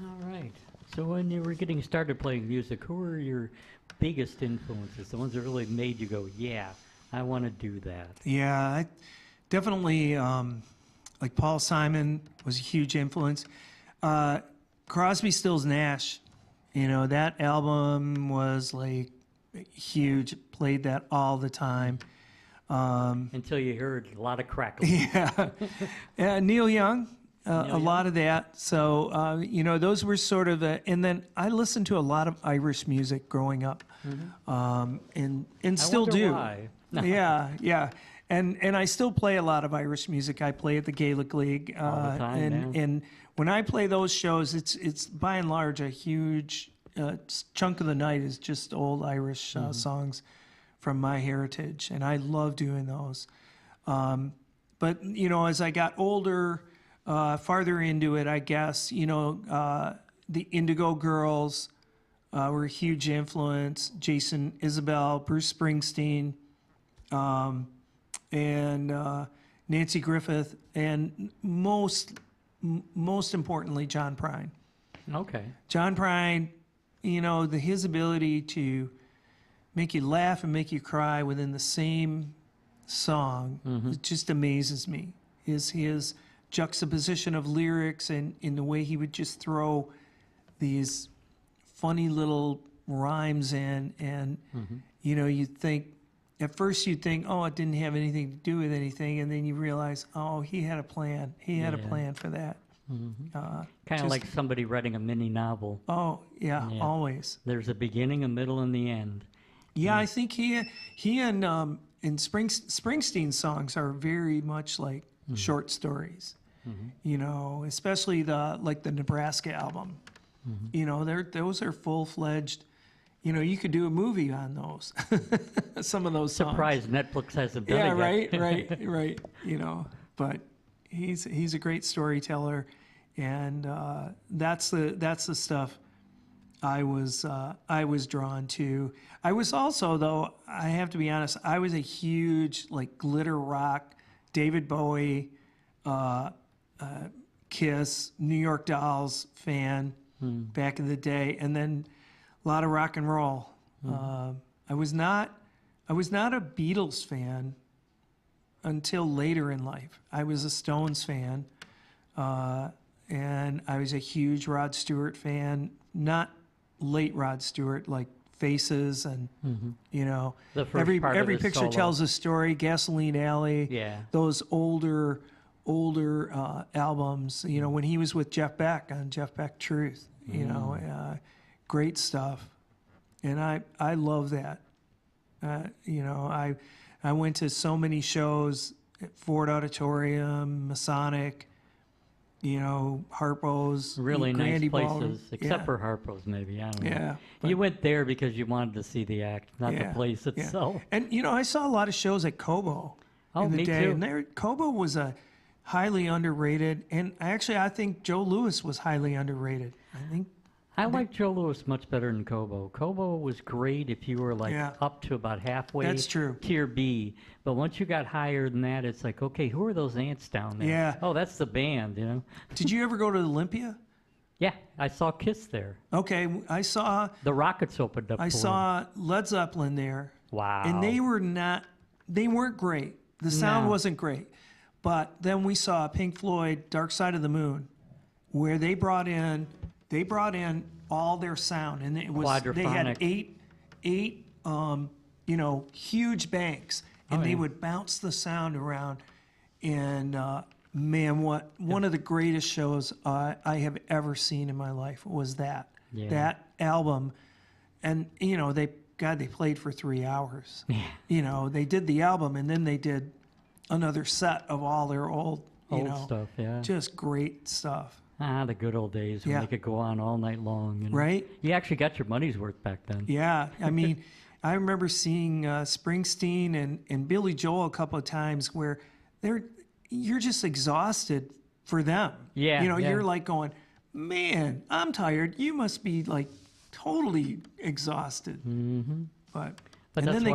All right. So when you were getting started playing music, who were your biggest influences? The ones that really made you go, yeah, I want to do that. Yeah, I definitely like Paul Simon was a huge influence. Crosby, Stills, Nash, you know, that album was like huge. Played that all the time. Until you heard a lot of crackling. Yeah. Neil Young, a lot of that. So, you know, those were sort of and then I listened to a lot of Irish music growing up, and still wonder do. why. Yeah. And I still play a lot of Irish music. I play at the Gaelic League. All the time, and when I play those shows, it's by and large a huge chunk of the night is just old Irish songs from my heritage, and I love doing those. But you know, as I got older, farther into it, I guess, you know, the Indigo Girls were a huge influence. Jason Isbell, Bruce Springsteen, and Nancy Griffith, and most importantly, John Prine. Okay. John Prine, you know, his ability to make you laugh and make you cry within the same song, it just amazes me. His juxtaposition of lyrics and in the way he would just throw these funny little rhymes in, and you know, at first you'd think, oh, it didn't have anything to do with anything, and then you realize, oh, he had a plan. He had a plan for that. Kind of like somebody writing a mini novel. Oh, yeah, always. There's a beginning, a middle, and the end. Yeah, I think he and Springsteen's songs are very much like short stories. You know, especially the Nebraska album. You know, those are full-fledged. You know, you could do a movie on those. Some of those songs. Surprised Netflix hasn't done it yet. right. You know, but he's a great storyteller, and that's the stuff I was drawn to. I was also, though, I have to be honest, I was a huge like glitter rock, David Bowie, Kiss, New York Dolls fan back in the day, and then a lot of rock and roll. I was not a Beatles fan until later in life. I was a Stones fan, and I was a huge Rod Stewart fan. Not late Rod Stewart, like Faces, and you know, every picture solo. tells a story. Gasoline Alley. Yeah. Those older albums. You know, when he was with Jeff Beck on Jeff Beck Truth. You know, great stuff. And I love that. You know, I went to so many shows at Ford Auditorium, Masonic, you know, Harpo's, Really nice Grandy places, Ballroom. except for Harpo's, maybe. I don't know. Yeah, You went there because you wanted to see the act, not the place itself. And you know, I saw a lot of shows at Kobo in the me day, too. and Kobo was a highly underrated. And actually, I think Joe Louis was highly underrated. I like Joe Louis much better than Kobo. Kobo was great if you were like up to about halfway. That's true. Tier B. But once you got higher than that, it's like, okay, who are those ants down there? Yeah. Oh, that's the band, you know? Did you ever go to Olympia? Yeah, I saw Kiss there. Okay, I saw. The Rockets opened up. I saw Led Zeppelin there. Wow. And they weren't great. The sound wasn't great. But then we saw Pink Floyd, Dark Side of the Moon, where they brought in all their sound, and it was they had eight you know, huge banks, and they would bounce the sound around. And man, one of the greatest shows I have ever seen in my life was that album. And you know, they played for 3 hours. You know, they did the album, and then they did another set of all their old stuff. Yeah, just great stuff. The good old days when they could go on all night long. You know? Right. You actually got your money's worth back then. Yeah. I mean, I remember seeing Springsteen and Billy Joel a couple of times where you're just exhausted for them. Yeah. You know, you're like going, man, I'm tired. You must be like totally exhausted. But and then they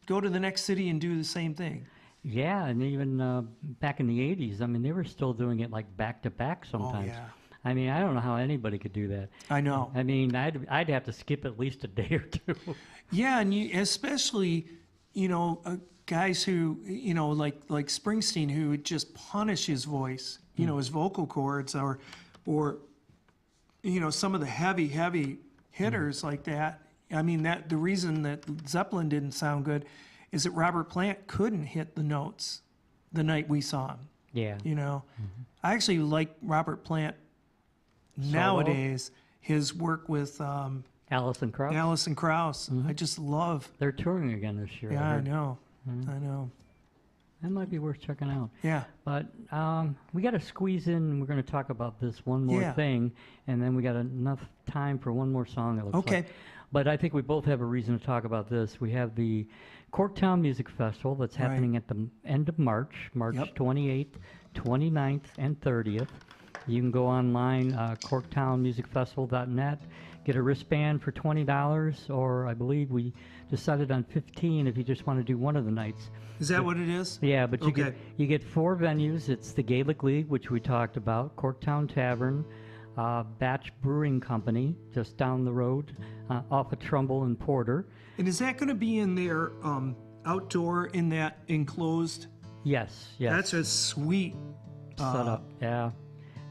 go to the next city and do the same thing. Yeah, and even back in the 80s, I mean, they were still doing it like back-to-back sometimes. Oh, yeah. I mean, I don't know how anybody could do that. I know. I mean, I'd have to skip at least a day or two. Yeah, and especially, you know, guys who, you know, like Springsteen, who would just punish his voice, you know, his vocal cords, or you know, some of the heavy hitters like that. I mean, that the reason that Zeppelin didn't sound good is that Robert Plant couldn't hit the notes the night we saw him. Yeah. You know, I actually like Robert Plant nowadays. His work with Alison Krauss. Alison Krauss. I just love. They're touring again this year. Yeah, I heard. know. I know. That might be worth checking out. Yeah. But we got to squeeze in. We're going to talk about this one more Yeah. thing, and then we got enough time for one more song. It looks Okay. like. But I think we both have a reason to talk about this. We have the Corktown Music Festival that's happening at the end of March, March 28th, 29th, and 30th. You can go online, corktownmusicfestival.net, get a wristband for $20, or I believe we decided on $15 if you just want to do one of the nights. Is that what it is? Yeah, but Okay. you get 4 venues. It's the Gaelic League, which we talked about, Corktown Tavern, Batch Brewing Company, just down the road, off of Trumbull and Porter. And is that going to be in their outdoor, in that enclosed? Yes, yes. That's a sweet setup, yeah.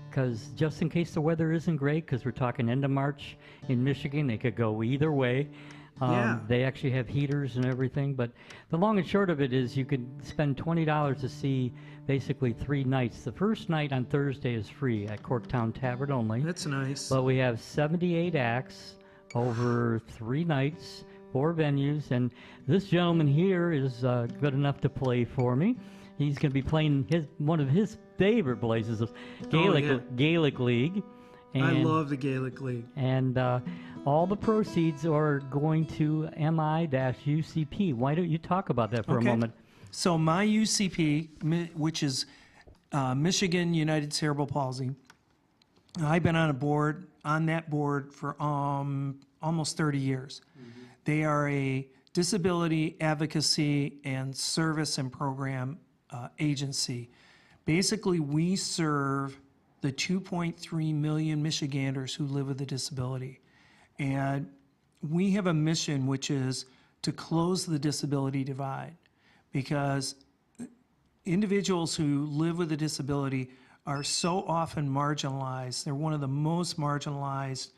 Because just in case the weather isn't great, because we're talking end of March in Michigan, they could go either way. Yeah. They actually have heaters and everything, but the long and short of it is you could spend $20 to see basically 3 nights. The first night on Thursday is free at Corktown Tavern only. That's nice. But we have 78 acts over 3 nights, 4 venues, and this gentleman here is good enough to play for me. He's going to be playing one of his favorite places, Gaelic League. And, I love the Gaelic League. And all the proceeds are going to MI-UCP. Why don't you talk about that for a moment? So my UCP, which is Michigan United Cerebral Palsy, I've been on that board for almost 30 years. They are a disability advocacy and service and program agency. Basically, we serve the 2.3 million Michiganders who live with a disability. And we have a mission, which is to close the disability divide, because individuals who live with a disability are so often marginalized. They're one of the most marginalized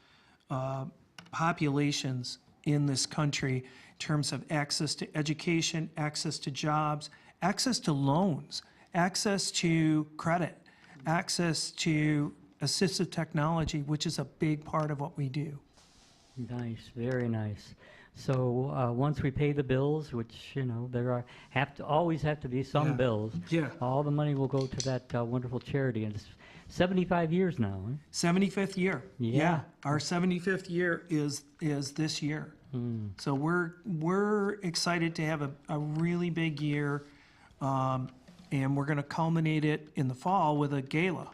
populations in this country in terms of access to education, access to jobs, access to loans, access to credit, access to assistive technology, which is a big part of what we do. Nice, very nice. So once we pay the bills, which, you know, there always have to be some bills. Yeah. All the money will go to that wonderful charity, and it's 75 years now. Eh? 75th year. Yeah. Our 75th year is this year. So we're excited to have a really big year, and we're going to culminate it in the fall with a gala.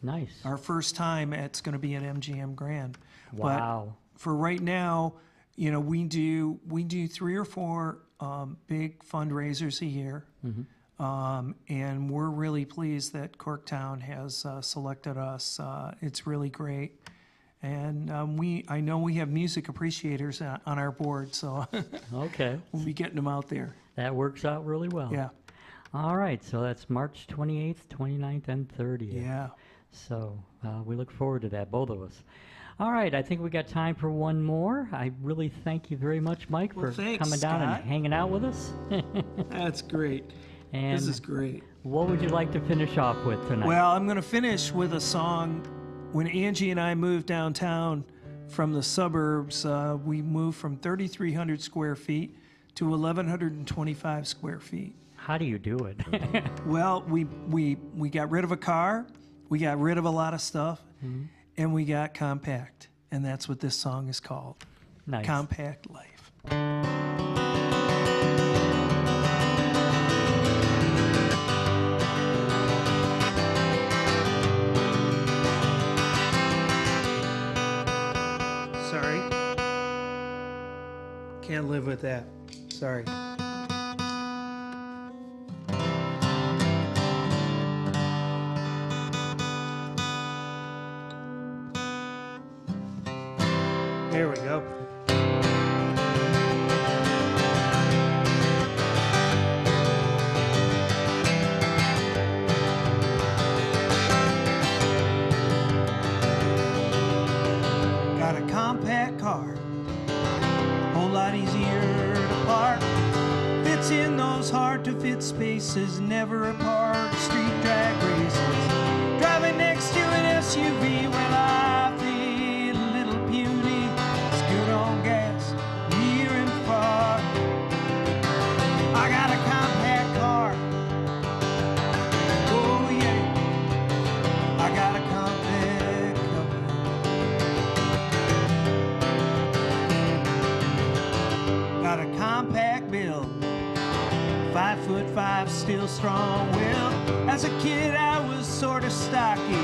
Nice. Our first time it's going to be at MGM Grand. Wow. But for right now, you know, we do 3 or 4 big fundraisers a year, and we're really pleased that Corktown has selected us. It's really great, and I know we have music appreciators on our board, so Okay. we'll be getting them out there. That works out really well. Yeah, All right, so that's March 28th, 29th, and 30th. yeah. So we look forward to that, both of us. All right, I think we got time for one more. I really thank you very much, Mike, Well, for thanks, coming down Scott. and hanging out with us. That's great. And This is great. what would you like to finish off with tonight? Well, I'm going to finish with a song. When Angie and I moved downtown from the suburbs, we moved from 3,300 square feet to 1,125 square feet. How do you do it? Well, we got rid of a car, we got rid of a lot of stuff, and we got compact. And that's what this song is called. Nice. Compact Life. Sorry. Can't live with that. Sorry. There we go. compact car, whole lot easier to park. Fits in those hard-to-fit spaces, never apart. Street drag races, driving next to an SUV. Well, I feel a little puny. It's good on gas, near and far. I got a compact car. Oh yeah, I got a compact car. Got a compact build, 5'5", still strong-willed. As a kid, I was sort of stocky,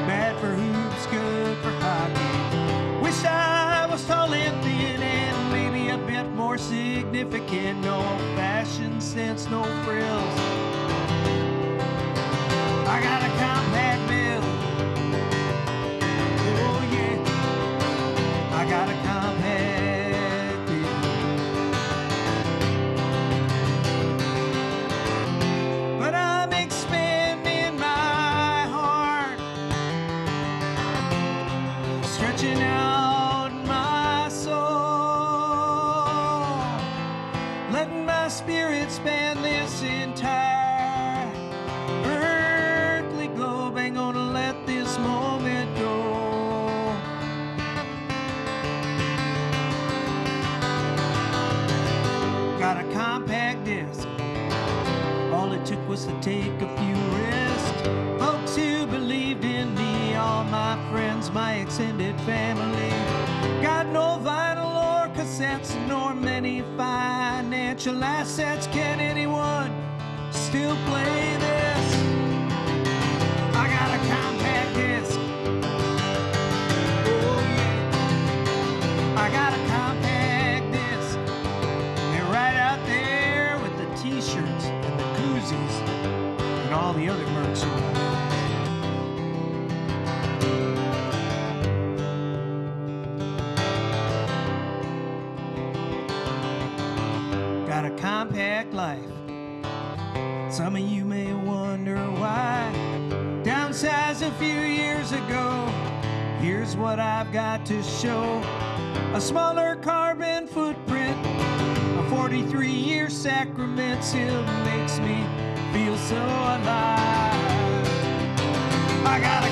bad for hoops, good for hockey. Wish I was tall and thin and maybe a bit more significant. No fashion sense, no frills. I got a compact build. Oh yeah, I got a compact build. But I'm expanding my heart, stretching out my soul, letting my spirit span this entire earthly globe. Ain't gonna let this moment go. Got a compact disc, all it took was to take a few risks. Folks who believed in me, all my friends, my extended family. Got no vinyl or cassettes, nor many financial assets. Can anyone still play this? I got a compact disc. Oh yeah, I got a compact disc. They're right out there with the t-shirts and the koozies and all the other merchandise. Got a compact life. Some of you may wonder why. Downsized a few years ago. Here's what I've got to show. A smaller carbon footprint, a 43-year sacrament still makes me feel so alive. I got a